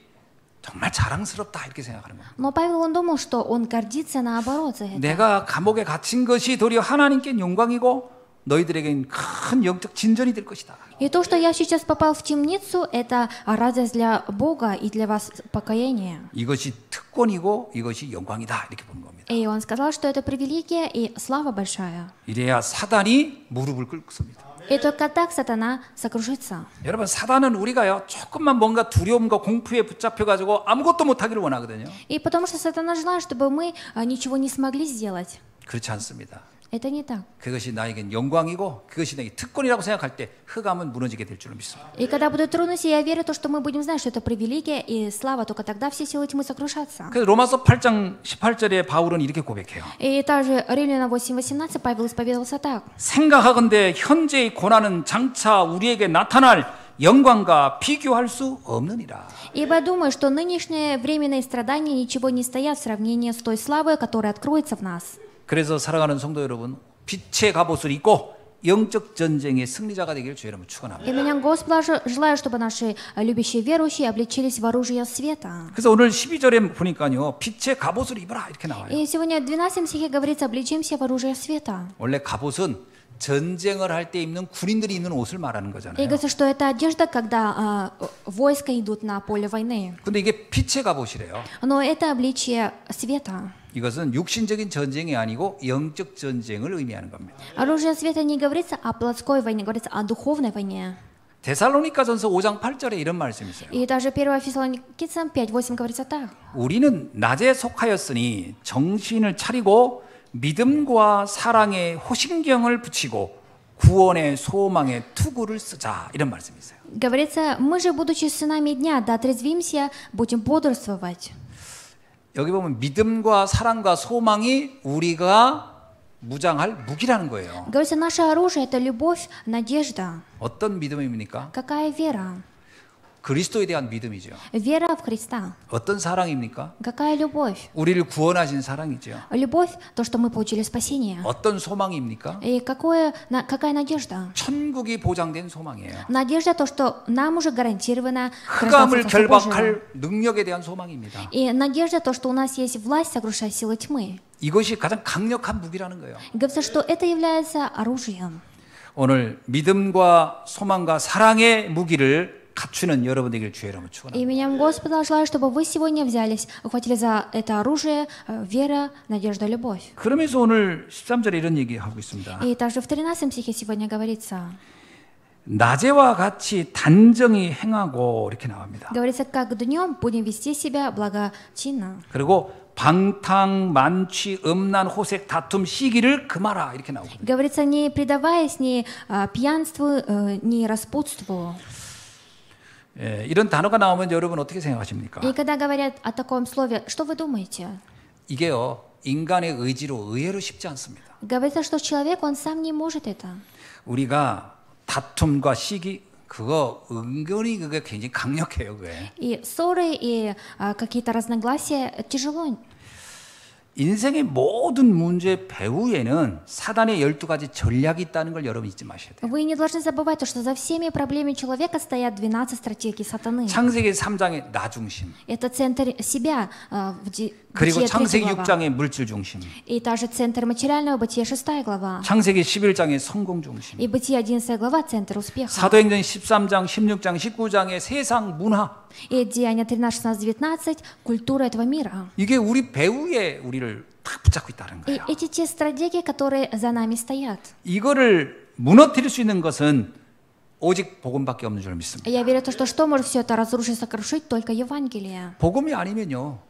정말 자랑스럽다 이렇게 생각하는 거예요. Но Павел, он думал, что он гордится наоборот за это. 내가 감옥에 갇힌 것이 도리어 하나님께 영광이고 너희들에겐 큰 영적 진전이 될 것이다. И то, что я сейчас попал в темницу, это радость для Бога и для вас покаяние. 이것이 특권이고 이것이 영광이다 이렇게 보는 겁니다. И он сказал, что это привилегия и слава большая. 이래야 사단이 무릎을 꿇고 섭니다. И только так сатана сокрушится. 여러분 사단은 우리가요 조금만 뭔가 두려움과 공포에 붙잡혀가지고 아무것도 못하기를 원하거든요. И потому что сатана желает, чтобы мы ничего не смогли сделать. 그렇지 않습니다. Это не так. 그것이 나에겐 영광이고 그것이 나에게 특권이라고 생각할 때 흑암은 무너지게 될 줄을 믿습니다. И когда будут трудности, я верю в то, что мы будем знать, что это привилегия и слава, только тогда все силы тьмы сокрушатся. 그래서 로마서 8장 18절에 바울은 이렇게 고백해요. И также Римляна 8:18 Павел исповедовался так. 생각하건대 현재의 고난은 장차 우리에게 나타날 영광과 비교할 수 없느니라. Ибо думаю, что нынешние временные страдания ничего не стоят в сравнении с той славой, которая откроется в нас. 그래서 살아가는 성도 여러분, 빛의 갑옷을 입고 영적 전쟁의 승리자가 되기를 주의 이름으로 축원합니다. И меня Господа желаю, чтобы наши любящие верующие облечились в оружие света. 그래서 오늘 12절에 보니까요, 빛의 갑옷을 입어라 이렇게 나와요. И сегодня в 12 стихе говорится: облечимся в оружие света. 원래 갑옷은 전쟁을 할 때 입는 군인들이 입는 옷을 말하는 И 거잖아요. говорится, что это одежда, когда войска идут на поле войны. 근데 이게 빛의 갑옷이래요. Но это обличие света. 이것은 육신적인 전쟁이 아니고 영적 전쟁을 의미하는 겁니다. Оружие света не говорится о плотской войне, говорится о духовной войне. 데살로니가전서 5장 8절에 이런 말씀이 있어요. И даже 1 Фессалоникийцам 5:8 говорится так. 우리는 낮에 속하였으니 정신을 차리고 믿음과 사랑의 호심경을 붙이고 구원의 소망의 투구를 쓰자 이런 말씀이 있어요. Говорится: мы же, будучи сынами дня, да отрезвимся, будем бодрствовать. 여기 보면 믿음과 사랑과 소망이 우리가 무장할 무기라는 거예요. Говорится, наше оружие — это любовь, надежда. 어떤 믿음입니까? Какая вера? 그리스도에 대한 믿음이죠. Вера в Христа. 어떤 사랑입니까? Какая любовь? 우리를 구원하신 사랑이죠. Любовь, то, что мы получили спасение. 어떤 소망입니까? И какая надежда? 천국이 보장된 소망이에요. Надежда, то, что нам уже гарантировано 흑암을 гражданство Божие. 결박할 능력에 대한 소망입니다. И надежда, то, что у нас есть власть сокрушать силы тьмы. 이것이 가장 강력한 무기라는 거예요. И говорится, что это является оружием. 오늘 믿음과 소망과 사랑의 무기를 갖추는 여러분 되길 주의 이름으로 축원합니다. Именем Господа желаю, чтобы вы сегодня взялись, ухватили за это оружие, вера, надежда, любовь. 그러면서 오늘 13절에 이런 얘기하고 있습니다. И также в 13 стихе сегодня говорится, 낮에와 같이 단정히 행하고 이렇게 나옵니다. говорится, как днем будем вести себя благочинно. 그리고 방탕, 만취, 음란, 호색, 다툼, 시기를 금하라 이렇게 나오거든요. Говорится, не предаваясь ни пьянству, ни распутству. 예, 이런 단어가 나오면 여러분 어떻게 생각하십니까? И когда говорят о таком слове, что вы думаете? 이게요 인간의 의지로 의외로 쉽지 않습니다. Говорится, что человек, он сам не может это. 우리가 다툼과 시기 그거 은근히 그게 굉장히 강력해요. 그게 И ссоры, и какие-то разногласия тяжело. 인생의 모든 문제 배후에는 사단의 12가지 전략이 있다는 걸 여러분 잊지 마셔야 돼요. Вы не должны забывать, что за всеми проблемами человека стоят 12 стратегий сатаны. 창세기 3장의 나 중심, Это центр себя 그리고 Бытие 3 창세기 глава. 6장의 물질 중심, И также центр материального Бытие 6 глава. 창세기 11장의 성공 중심, И Бытие 11 глава центр успеха. 사도행전 13장, 16장, 19장의 세상 문화 И Деяния 13, 16, 19 культура этого мира. 이게 우리 배후에 우리를 딱 붙잡고 있다는 И 거예요. эти те стратегии, которые за нами стоят. 이거를 무너뜨릴 수 있는 것은 오직 복음밖에 없는 줄 믿습니다. Я верю в то, что может все это разрушить, сокрушить только Евангелие. 복음이 아니면요.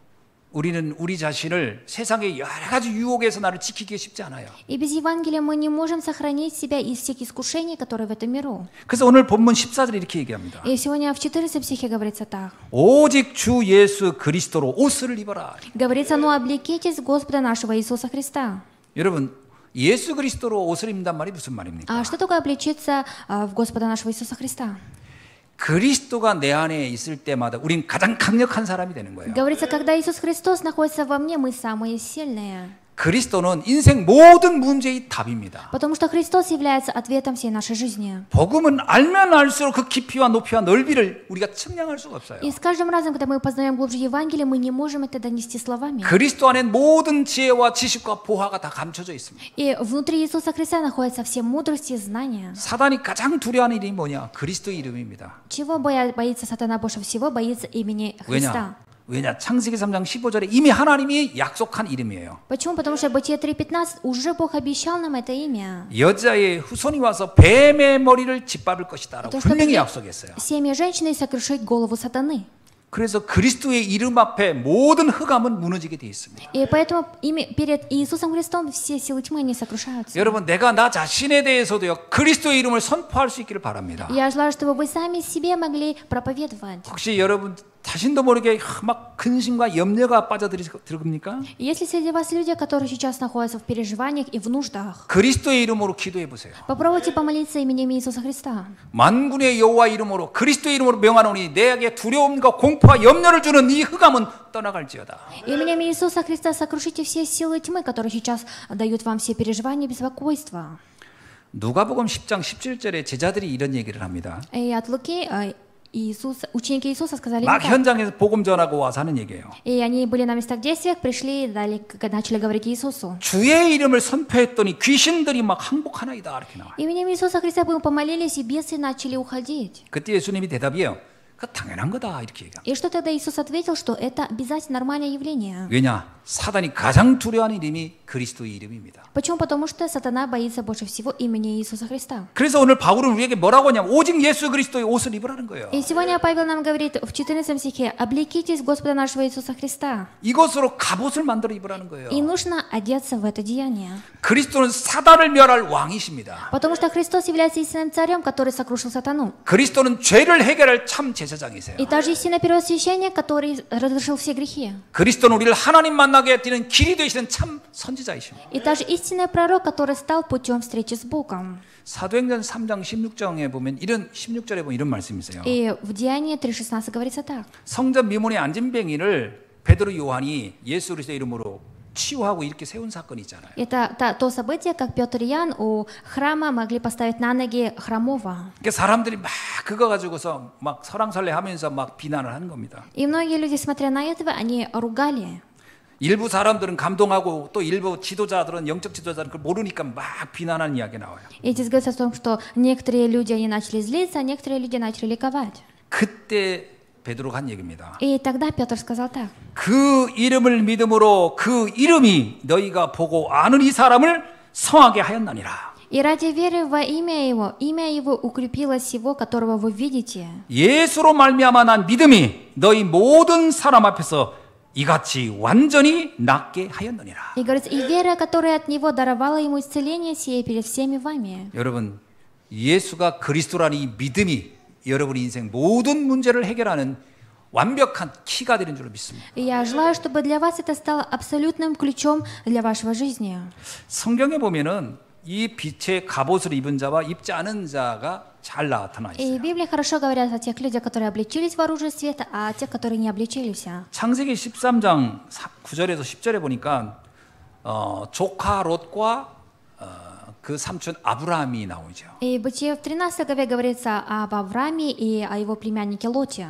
우리는 우리 자신을 세상의 여러 가지 유혹에서 나를 지키기 쉽지 않아요. И без Евангелия мы не можем сохранить себя из всех искушений, которые в этом миру. 그래서 오늘 본문 14절에 이렇게 얘기합니다. И сегодня в 14 стихе говорится так. 오직 주 예수 그리스도로 옷을 입어라. Говорится, ну облекитесь Господа нашего Иисуса Христа. 여러분, 예수 그리스도로 옷을 입는단 말이 무슨 말입니까? А что такое облечиться в Господа нашего Иисуса Христа? 그리스도가 내 안에 있을 때마다 우린 가장 강력한 사람이 되는 거예요. Говорится, когда Иисус Христос находится во мне, мы самые сильные. 그리스도는 인생 모든 문제의 답입니다. Потому что Христос является ответом всей нашей жизни. 복음은 알면 알수록 그 깊이와 높이와 넓이를 우리가 측량할 수가 없어요. И с каждым разом, когда мы познаем глубже Евангелие, мы не можем это донести словами. 그리스도 안에 모든 지혜와 지식과 보화가 다 감춰져 있습니다. И внутри Иисуса Христа находятся все мудрости и знания. 사단이 가장 두려워하는 이름이 뭐냐? 그리스도의 이름입니다. Чего боится сатана больше всего? Боится имени Христа. 왜냐? 창세기 3장 15절에 이미 하나님이 약속한 이름이에요. Почему? Потому что Бытие 3.15 уже Бог обещал нам это имя. 여자의 후손이 와서 뱀의 머리를 짓밟을 것이다라고 То, что 분명히 придет 약속했어요. семя женщины сокрушить голову сатаны. 그래서 그리스도의 이름 앞에 모든 흑암은 무너지게 돼 있습니다. И поэтому перед Иисусом Христом все силы тьмы не сокрушаются. 여러분, 내가 나 자신에 대해서도요 그리스도의 이름을 선포할 수 있기를 바랍니다. Я желаю, чтобы вы сами себе могли проповедовать. 혹시 여러분 자신도 모르게 막 근심과 염려가 빠져들습니까? Если среди вас люди, которые сейчас находятся в переживаниях и в нуждах, 그리스도의 이름으로 기도해 보세요. попробуйте помолиться именем Иисуса Христа. 만군의 여호와 이름으로 그리스도의 이름으로 명하노니 내게 두려움과 공포와 염려를 주는 이 흑암은 떠나갈지어다. Именем Иисуса Христа сокрушите все силы тьмы, которые сейчас дают вам все переживания и беспокойства. 누가복음 10장 17절에 제자들이 이런 얘기를 합니다. И от Луки ученики Иисуса сказали 막 так. 현장에서 복음 전하고 와서 하는 얘기예요. И они были на местах действиях, пришли и начали говорить Иисусу. 주의 이름을 선포했더니 귀신들이 막 항복하나이다 이렇게 나와요. Именем Иисуса Христа мы помолились, и бесы начали уходить. 그때 예수님이 대답이에요. 그 당연한 거다 이렇게 얘기합니다. И что тогда Иисус ответил, что это обязательно нормальное явление. 왜냐? 사단이 가장 두려워하는 이름이 그리스도의 이름입니다. Почему? Потому что сатана боится больше всего имени Иисуса Христа. 그래서 오늘 바울은 우리에게 뭐라고 하냐면 오직 예수 그리스도의 옷을 입으라는 거예요. И сегодня Павел нам говорит в 14 стихе: «Облекитесь Господа нашего Иисуса Христа». 이것으로 갑옷을 만들어 입으라는 거예요. И нужно одеться в это деяние. 그리스도는 사단을 멸할 왕이십니다. Потому что Христос является истинным царем, который сокрушил сатану. 그리스도는 죄를 해결할 참 대제사장이세요. И также истинный первосвященник, который разрешил все грехи. 그리스도는 우리를 하나님 만나게 되는 길이 되시는 참 선지자이십니다. И также истинный пророк, который стал путем встречи с Богом. 사도행전 3장 16장에 보면 16절에 보면 이런 말씀이 있어요. И в Деянии 3:16 говорится так. 성전 미문의 안진뱅이를 베드로 요한이 예수 그리스도의 이름으로 치유하고 이렇게 세운 사건이 있잖아요. Это то событие, как Петр и Иоанн у храма могли поставить на ноги хромого. 그러니까 사람들이 막 그거 가지고서 막 설왕설래하면서 막 비난을 하는 겁니다. И многие люди, смотря на этого, они ругали. 일부 사람들은 감동하고 또 일부 지도자들은 영적 지도자들은 그걸 모르니까 막 비난하는 이야기 나와요. И здесь говорится о том, что некоторые люди они начали злиться, а некоторые люди начали ликовать. 그때 베드로가 한 얘기입니다. И тогда Петр сказал так. 그 이름을 믿음으로 그 이름이 너희가 보고 아는 이 사람을 성하게 하였나니라. И ради веры во имя его укрепило сего, которого вы видите. 예수로 말미암아 난 믿음이 너희 모든 사람 앞에서 이같이 완전히 낫게 하였느니라. И говорится, и вера, которая от него даровала ему исцеление сие перед всеми вами. 여러분, 예수가 그리스도라는 이 믿음이 여러분의 인생 모든 문제를 해결하는 완벽한 키가 되는 줄 믿습니다. И я желаю, чтобы для вас это стало абсолютным ключом для вашего жизни. 성경에 보면은 이 빛의 갑옷을 입은 자와 입지 않은 자가 잘 나타나 И 있어요. в Библии хорошо говорят о тех людях, которые облечились в оружие света, а о тех, которые не облечились. 창세기 13장 9절에서 10절에 보니까 조카 롯과 그 삼촌 아브라함이 나오죠. И Бытие в 13 главе говорится об Аврааме и о его племяннике Лоте.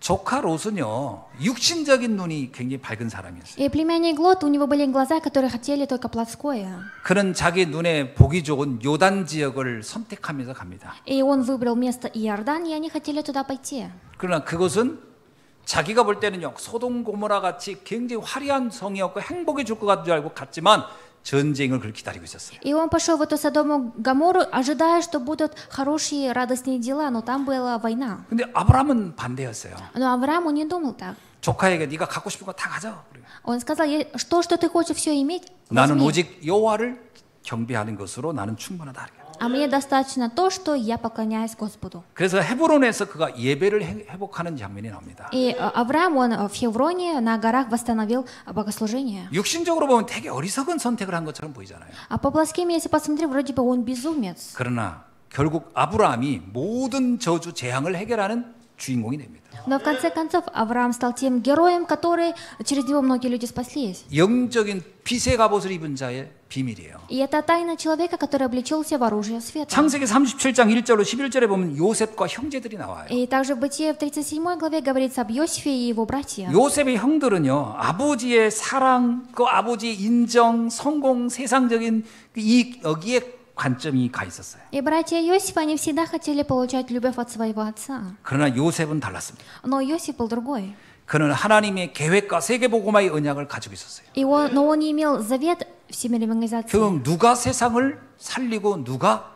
조카 롯은요 육신적인 눈이 굉장히 밝은 사람이었어요. И племянник Лот, у него были глаза, которые хотели только плотское. 그는 자기 눈에 보기 좋은 요단 지역을 선택하면서 갑니다. И он выбрал место Иордан, и они хотели туда пойти. 그러나 그것은 자기가 볼 때는요 소돔 고모라 같이 굉장히 화려한 성이었고 행복해 줄 것 같은 줄 알고 갔지만 전쟁을 그걸 기다리고 있었어요. И он пошел в эту Содому Гоморру, ожидая, что будут хорошие, радостные дела, но там была война. 근데 아브라함은 반대였어요. Но Авраам, он не думал так. 조카에게 네가 갖고 싶은 거 다 가져. Он сказал, что ты хочешь все иметь, 나는 возьми. 오직 여호와를 경배하는 것으로 나는 충분하다. А мне достаточно то, что я поклоняюсь Господу. 그래서 헤브론에서 그가 예배를 회복하는 장면이 나옵니다. И Авраам, он в Хевроне на горах восстановил богослужение. 육신적으로 보면 되게 어리석은 선택을 한 것처럼 보이잖아요. А по плоским, если посмотреть, вроде бы он безумец. 그러나 결국 아브라함이 모든 저주 재앙을 해결하는 주인공이 됩니다. Но в конце концов Авраам стал тем героем, который через него многие люди спаслись. 영적인 빛의 갑옷을 입은 자의 비밀이에요. И это тайна человека, который облечился в оружие света. 창세기 37장 1절로 11절에 보면 요셉과 형제들이 나와요. И также в Бытие в 37 главе говорится об Иосифе и его братьях. 요셉의 형들은요 아버지의 사랑, 그 아버지의 인정, 성공, 세상적인 이 여기에 관점이 가 있었어요. И братья Иосифа, они всегда хотели получать любовь от своего отца. 그러나 요셉은 달랐습니다. Но Иосиф был другой. 그는 하나님의 계획과 세계복음화의 언약을 가지고 있었어요. Но он не имел завет Всемирной организации. 결국 누가 세상을 살리고 누가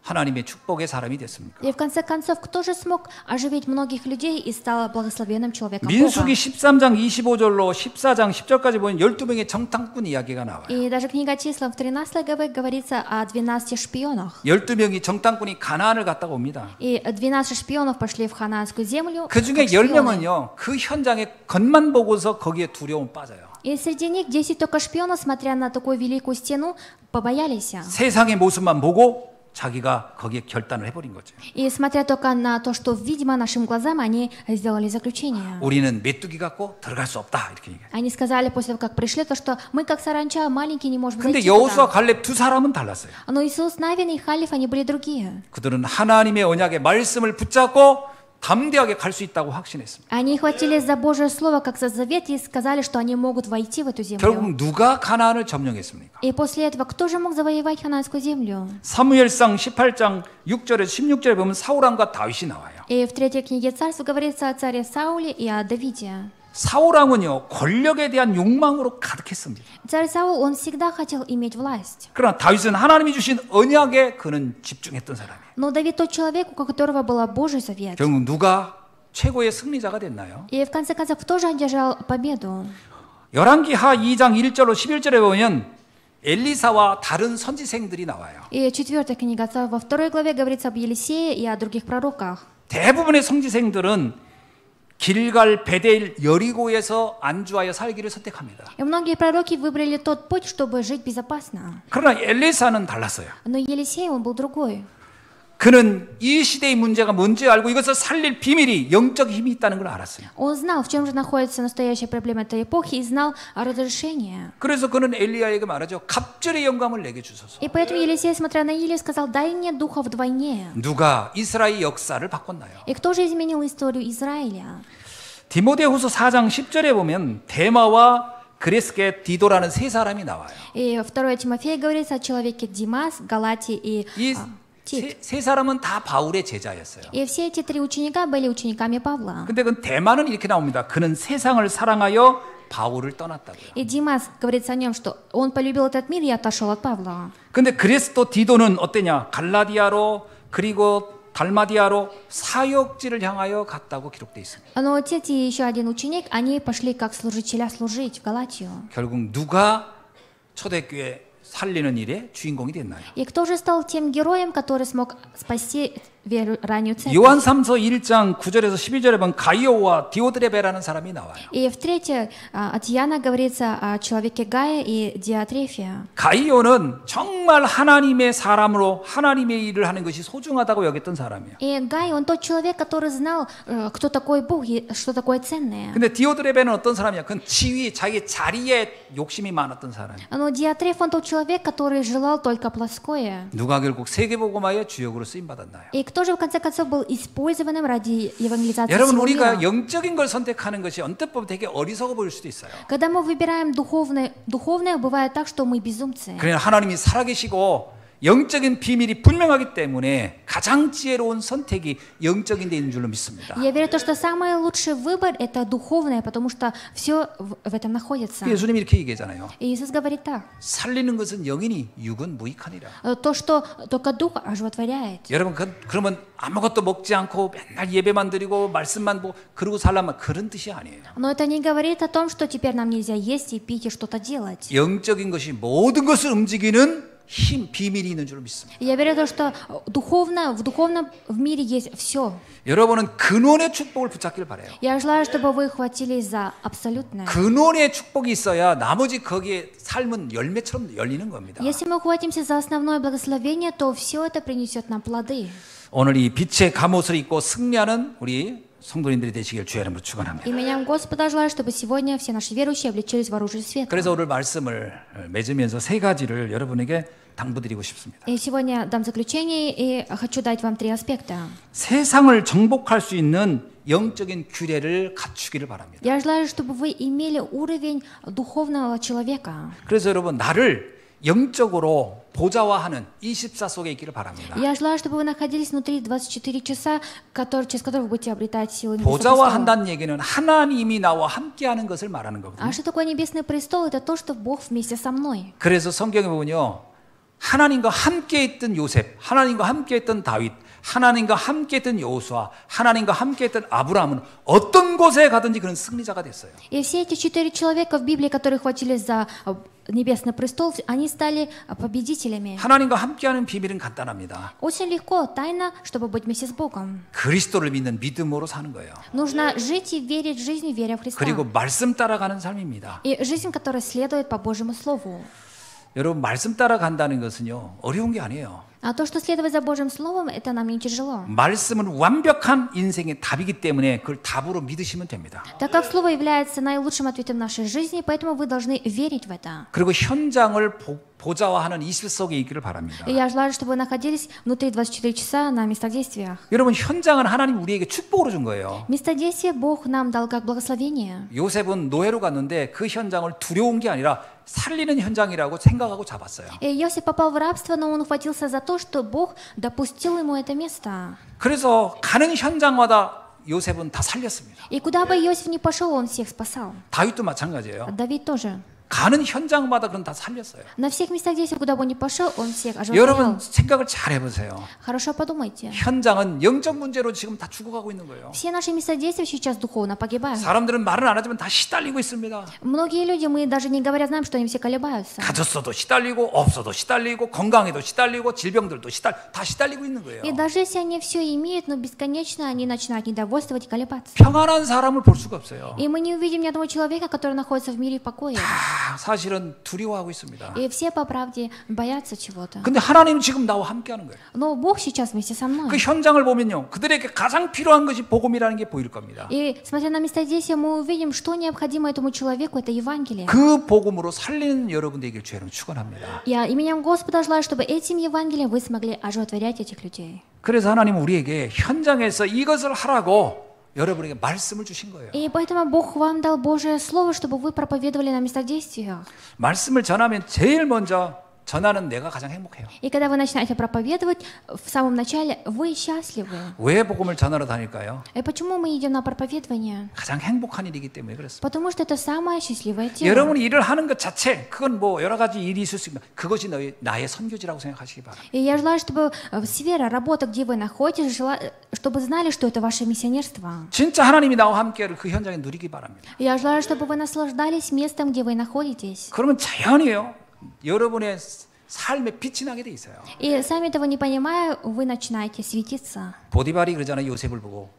하나님의 축복의 사람이 됐습니까? И в конце концов, кто же смог оживить многих людей и стал благословенным человеком 민수기 Бога? 13장 25절로 14장 10절까지 보면 12명의 정탐꾼 이야기가 나와요. И даже книга числа в 13 главе говорится о 12 шпионах. 12명이 정탐꾼이 가나안을 갔다가 옵니다. И 12 шпионов пошли в ханаанскую землю. 그 중에 как шпионы. 10명은요. 그 현장의 겉만 보고서 거기에 두려움 빠져요. И среди них 10 только шпионов, смотря на такую великую стену, побоялись. 세상의 모습만 보고 자기가 거기에 결단을 해버린 거죠. И смотря только на то, что видимо нашим глазам, они сделали заключение. 우리는 메뚜기 같고 들어갈 수 없다 이렇게 얘기해요. Они сказали после того, как пришли, то, что мы как саранча, маленькие, не можем 근데 зайти 여호수아 туда. 갈렙 두 사람은 달랐어요. Но Иисус, Навин и Халиф, они были другие. 그들은 하나님의 언약의 말씀을 붙잡고 담대하게 갈 수 있다고 확신했습니다. Они хватились за Божье Слово, как за завет, и сказали, что они могут войти в эту землю. 결국 누가 가나안을 점령했습니까? И после этого, кто же мог завоевать ханаанскую землю? 사무엘상 18장 6절에서 16절에 보면 사울왕과 다윗이 나와요. И в третьей книге Царств говорится о царе Сауле и о Давиде. 사울왕은요 권력에 대한 욕망으로 가득했습니다. Царь Саул, он всегда хотел иметь власть. 그러나 다윗은 하나님이 주신 언약에 그는 집중했던 사람이에요. Но Давид тот человек, у которого был Божий завет. 결국 누가 최고의 승리자가 됐나요? И в конце концов, кто же одержал победу? 열왕기하 2장 1절로 11절에 보면 엘리사와 다른 선지생들이 나와요. И 4 книга Царств во 2 главе говорится об Елисее и о других пророках. 대부분의 성지생들은 길갈, 베델, 여리고에서 안주하여 살기를 선택합니다. И многие пророки выбрали тот путь, чтобы жить безопасно. 그러나 엘리사는 달랐어요. Но Елисей, он был другой. 그는 이 시대의 문제가 뭔지 알고 이것을 살릴 비밀이 영적 힘이 있다는 걸 알았어요. Он знал, в чем же находится настоящая проблема этой эпохи, и знал о разрешении. 그래서 그는 엘리야에게 말하죠. 갑절의 영감을 내게 주소서. И поэтому Елисей, смотря на Илию, сказал: дай мне духа вдвойне. 누가 이스라엘 역사를 바꿨나요? И кто же изменил историю Израиля? 디모데후서 4장 10절에 보면 데마와 그레스게 디도라는 세 사람이 나와요. И 2 Тимофея говорится о человеке Димас, Галатий и 이 Тит. 세 사람은 다 바울의 제자였어요. И все эти три ученика были учениками Павла. 근데 그 대만은 이렇게 나옵니다. 그는 세상을 사랑하여 바울을 떠났다고요. И Димас говорится о нем, что он полюбил этот мир и отошел от Павла. 근데 그레스도 디도는 어때냐? 갈라디아로 그리고 달마디아로 사역지를 향하여 갔다고 기록되어 있습니다. Но Тит и еще один ученик, они пошли как служителя служить в Галатию. 결국 누가 초대교회 살리는 일의 주인공이 됐나요? И кто же стал тем героем, который смог спасти веру, раннюю церковь? 요한 3서 1장 9절에서 12절에 보면 가이오와 디오드레베라는 사람이 나와요. И в 3 от Иоанна говорится о человеке Гая и Диатрефия. 가이오는 정말 하나님의 사람으로 하나님의 일을 하는 것이 소중하다고 여겼던 사람이에요. И Гай, он тот человек, который знал, кто такой Бог и что такое ценное. 근데 디오드레베는 어떤 사람이야? 그건 지위, 자기 자리에 욕심이 많았던 사람이에요. Но Диатреф, он тот человек, который желал только плоское. 누가 결국 세계복음화의 주역으로 쓰임 받았나요? И кто же в конце концов был использованным ради евангелизации 여러분 всего 우리가 мира? 영적인 걸 선택하는 것이 언뜻 보면 되게 어리석어 보일 수도 있어요. Когда мы выбираем духовное бывает так, что мы безумцы. 그러나 하나님이 살아계시고 영적인 비밀이 분명하기 때문에 가장 지혜로운 선택이 영적인 데 있는 줄로 믿습니다. Я верю в то, что самый лучший выбор это духовное, потому что все в этом находится. 예수님이 이렇게 얘기하잖아요. И Иисус говорит так: 살리는 것은 영이니 육은 무익하니라. то, что только дух оживотворяет. 여러분 그러면 아무것도 먹지 않고 맨날 예배만 드리고 말씀만 보고 그러고 살라면 그런 뜻이 아니에요. Но это не говорит о том, что теперь нам нельзя есть и пить и что-то делать. 영적인 것이 모든 것을 움직이는 힘, 비밀이 있는 줄 믿습니다. Я верю в то, что в духовном в мире есть все. 여러분은 근원의 축복을 붙잡기를 바라요. Я желаю, чтобы вы хватились за абсолютное. 근원의 축복이 있어야 나머지 거기에 삶은 열매처럼 열리는 겁니다. Если мы ухватимся за основное благословение, то все это принесет нам плоды. 오늘 이 빛의 갑옷을 입고 승리하는 우리 성도님들이 되시길 주의 이름으로 И 축원합니다. меня Господа желаю, чтобы сегодня все наши верующие облечились в оружие света. 그래서 오늘 말씀을 맺으면서 세 가지를 여러분에게 당부드리고 싶습니다. И сегодня дам заключение и хочу дать вам 3 аспекта. 세상을 정복할 수 있는 영적인 규례를 갖추기를 바랍니다. Я желаю, чтобы вы имели уровень духовного человека. 그래서 여러분 나를 영적으로 보좌화하는 24 속에 있기를 바랍니다. Я желаю, чтобы вы находились внутри 24 часа, через которые вы будете обретать силы Небесного престола. 보좌화한다는 얘기는 하나님이 나와 함께하는 것을 말하는 거거든요. А что такое Небесный престол? Это то, что Бог вместе со мной. 그래서 성경에 보면요. 하나님과 함께 있던 요셉, 하나님과 함께 있던 다윗, 하나님과 함께 있던 여호수아, 하나님과 함께 있던 아브라함은 어떤 곳에 가든지 그런 승리자가 됐어요. И все эти 4 человека в Библии, которые хватились за Небесный престол, они стали победителями. 하나님과 함께하는 비밀은 간단합니다. Очень легко, тайна, чтобы быть вместе с Богом. 그리스도를 믿는 믿음으로 사는 거예요. Нужно жить и верить жизнью, веря в Христа. 그리고 말씀 따라가는 삶입니다. И жизнь, которая следует по Божьему Слову. 여러분 말씀 따라간다는 것은요 어려운 게 아니에요. А то, что следовать за Божьим Словом, это нам не тяжело. 말씀은 완벽한 인생의 답이기 때문에 그걸 답으로 믿으시면 됩니다. Так как Слово является наилучшим ответом нашей жизни, поэтому вы должны верить в это. 그리고 현장을 보좌화하는 20 속에 있기를 바랍니다. И я желаю, чтобы вы находились внутри 24 часа на местодействиях. 여러분 현장은 하나님 우리에게 축복으로 준 거예요. Местодействие Бог нам дал как благословение. 요셉은 노예로 갔는데 그 현장을 두려운 게 아니라 살리는 현장이라고 생각하고 잡았어요. И Иосиф попал в рабство, но он ухватился за то, что Бог допустил ему это место. 그래서 가는 현장마다 요셉은 다 살렸습니다. И куда бы Иосиф ни пошел, он всех спасал. 다윗도 마찬가지예요. Давид тоже. 가는 현장마다 그런 다 살렸어요. На всех местах, здесь, куда бы он ни пошел, он всех 여러분 оживотворял. 생각을 잘 해보세요. Хорошо подумайте. 현장은 영적 문제로 지금 다 죽어가고 있는 거예요. Все наши места действия сейчас духовно погибают. 사람들은 말은 안 하지만 다 시달리고 있습니다. Многие люди, мы даже не говоря, знаем, что они все колебаются. 가졌어도 시달리고 없어도 시달리고 건강에도 시달리고 질병들도 다 시달리고 있는 거예요. И даже если они все имеют, но бесконечно они начинают недовольствовать и колебаться. 평안한 사람을 볼 수가 없어요. И мы не увидим ни одного человека, который находится в мире покоя. 다 사실은 두려워하고 있습니다. И все по правде боятся чего-то. 근데 하나님 지금 나와 함께하는 거예요. Но Бог сейчас вместе со мной. 그 현장을 보면요, 그들에게 가장 필요한 것이 복음이라는 게 보일 겁니다. И смотря на места действия, мы увидим, что необходимо этому человеку, это Евангелие. 그 복음으로 살리는 여러분 되길 주여는 축원합니다. Я именем Господа желаю, чтобы этим Евангелием вы смогли оживотворять этих людей. 그래서 하나님은 우리에게 현장에서 이것을 하라고 여러분에게 말씀을 주신 거예요. И поэтому Бог вам дал Божие Слово, чтобы вы проповедовали на местах действия. 말씀을 전하면 제일 먼저 전하는 내가 가장 행복해요. И когда вы начинаете проповедовать, в самом начале вы счастливы. 왜 복음을 전하러 다닐까요? И почему мы идем на проповедование? 가장 행복한 일이기 때문에 그렇습니다. Потому что это самое счастливое дело. 여러분이 일을 하는 것 자체, 그건 뭐 여러 가지 일이 있을 수 있지만 그것이 나의 선교지라고 생각하시기 바랍니다. И я желаю, чтобы сфера работы, где вы находитесь, чтобы знали, что это ваше миссионерство. 진짜 하나님이 나와 함께를 그 현장에 누리기 바랍니다. Я желаю, чтобы вы наслаждались местом, где вы находитесь. 그러면 자연이에요. 여러분의 삶에 빛이 나게 돼 있어요. И сами того не понимая, вы начинаете светиться. 보디발이 그러잖아요. 요셉을 보고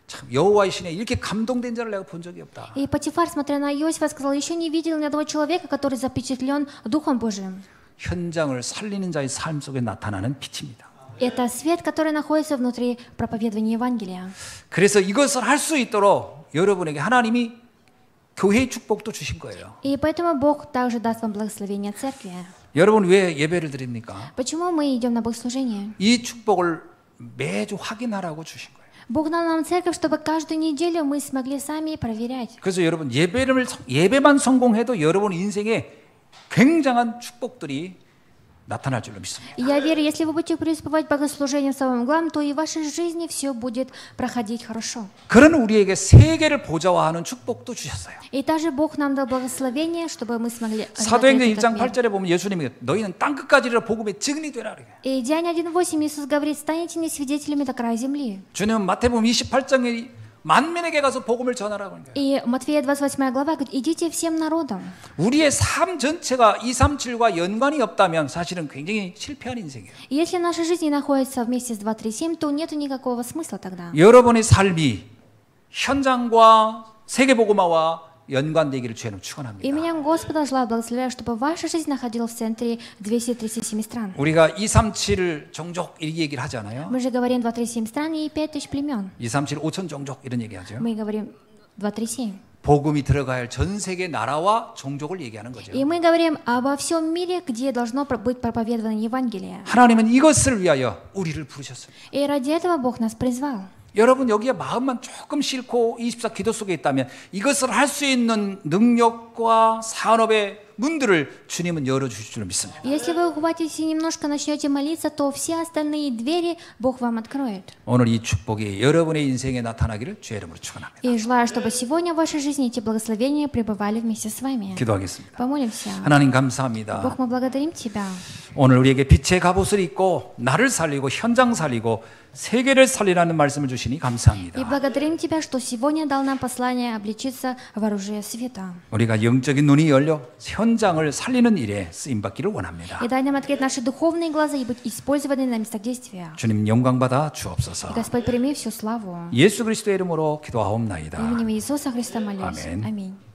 참 여호와의 신에 이렇게 감동된 자를 내가 본 적이 없다. И Потифар, смотря на Иосифа, сказал: еще не видел ни одного человека, который запечатлен Духом Божиим. 현장을 살리는 자의 삶 속에 나타나는 빛입니다. Это свет, который находится внутри проповедования Евангелия. 그래서 이것을 할 수 있도록 여러분에게 하나님이 교회의 축복도 주신 거예요. И поэтому Бог также даст вам благословение церкви. 여러분 왜 예배를 드립니까? Почему мы идем на богослужение? 이 축복을 매주 확인하라고 주신 거예요. Бог дал нам церковь, чтобы каждую неделю мы смогли сами проверять. 그래서 여러분 예배만 성공해도 여러분 인생에 굉장한 축복들이 나타날 줄로 믿습니다. Я верю, если вы будете преуспевать богослужением самым главным, то и в вашей жизни все будет проходить хорошо. 그런 우리에게 세계를 보좌화하는 축복도 주셨어요. И также Бог нам дал благословение, чтобы мы смогли 사도행전 1장 оживотворять этот мир. 8절에 보면 예수님이 너희는 땅 끝까지 이르러 복음의 증인이 되라. И Деяния 1:8 Иисус говорит: станете мне свидетелями до края земли. 주님은 마태복음 28장에 만민에게 가서 복음을 전하라고 하는 거예요. И Матфея 28 глава говорит: идите всем народам. 우리의 삶 전체가 237과 연관이 없다면 사실은 굉장히 실패한 인생이에요. И если наша жизнь не находится вместе с 237, то нету никакого смысла тогда. 여러분의 삶이 현장과 세계복음화와 연관되기를 주님은 축원합니다. Именем Господа желаю благословляю, чтобы ваша жизнь находилась в центре 237 стран. 우리가 237 종족 이 얘기를 하잖아요. Мы же говорим 237 стран и 5000 племен. 237 5천 종족 이런 얘기하죠. Мы говорим 237. 복음이 들어가야 할 전 세계 나라와 종족을 얘기하는 거죠. И мы говорим обо всем мире, где должно быть проповедовано Евангелие. 하나님은 이것을 위하여 우리를 부르셨어요. И ради этого Бог нас призвал. 여러분 여기에 마음만 조금 싣고 24 기도 속에 있다면 이것을 할 수 있는 능력과 산업의 문들을 주님은 열어주실 줄 믿습니다. Если вы ухватитесь и немножко начнете молиться, то все остальные двери Бог вам откроет. 오늘 이 축복이 여러분의 인생에 나타나기를 주의 이름으로 축원합니다. И желаю, чтобы сегодня в вашей жизни эти благословения пребывали вместе с вами. 기도하겠습니다. Помолимся. 하나님 감사합니다. Бог, мы благодарим Тебя. 오늘 우리에게 빛의 갑옷을 입고 나를 살리고 현장 살리고 세계를 살리라는 말씀을 주시니 И 감사합니다. благодарим Тебя, что сегодня дал нам послание облечиться в оружие света. 우리가 영적인 눈이 열려 현장을 살리는 일에 쓰임받기를 원합니다. И дай нам открыть наши духовные глаза и быть использованы на местах действия. 주님 영광받아 주옵소서. Господь, прими всю славу. 예수 그리스도의 이름으로 기도하옵나이다. Именем Иисуса Христа молюсь. Аминь. Аминь.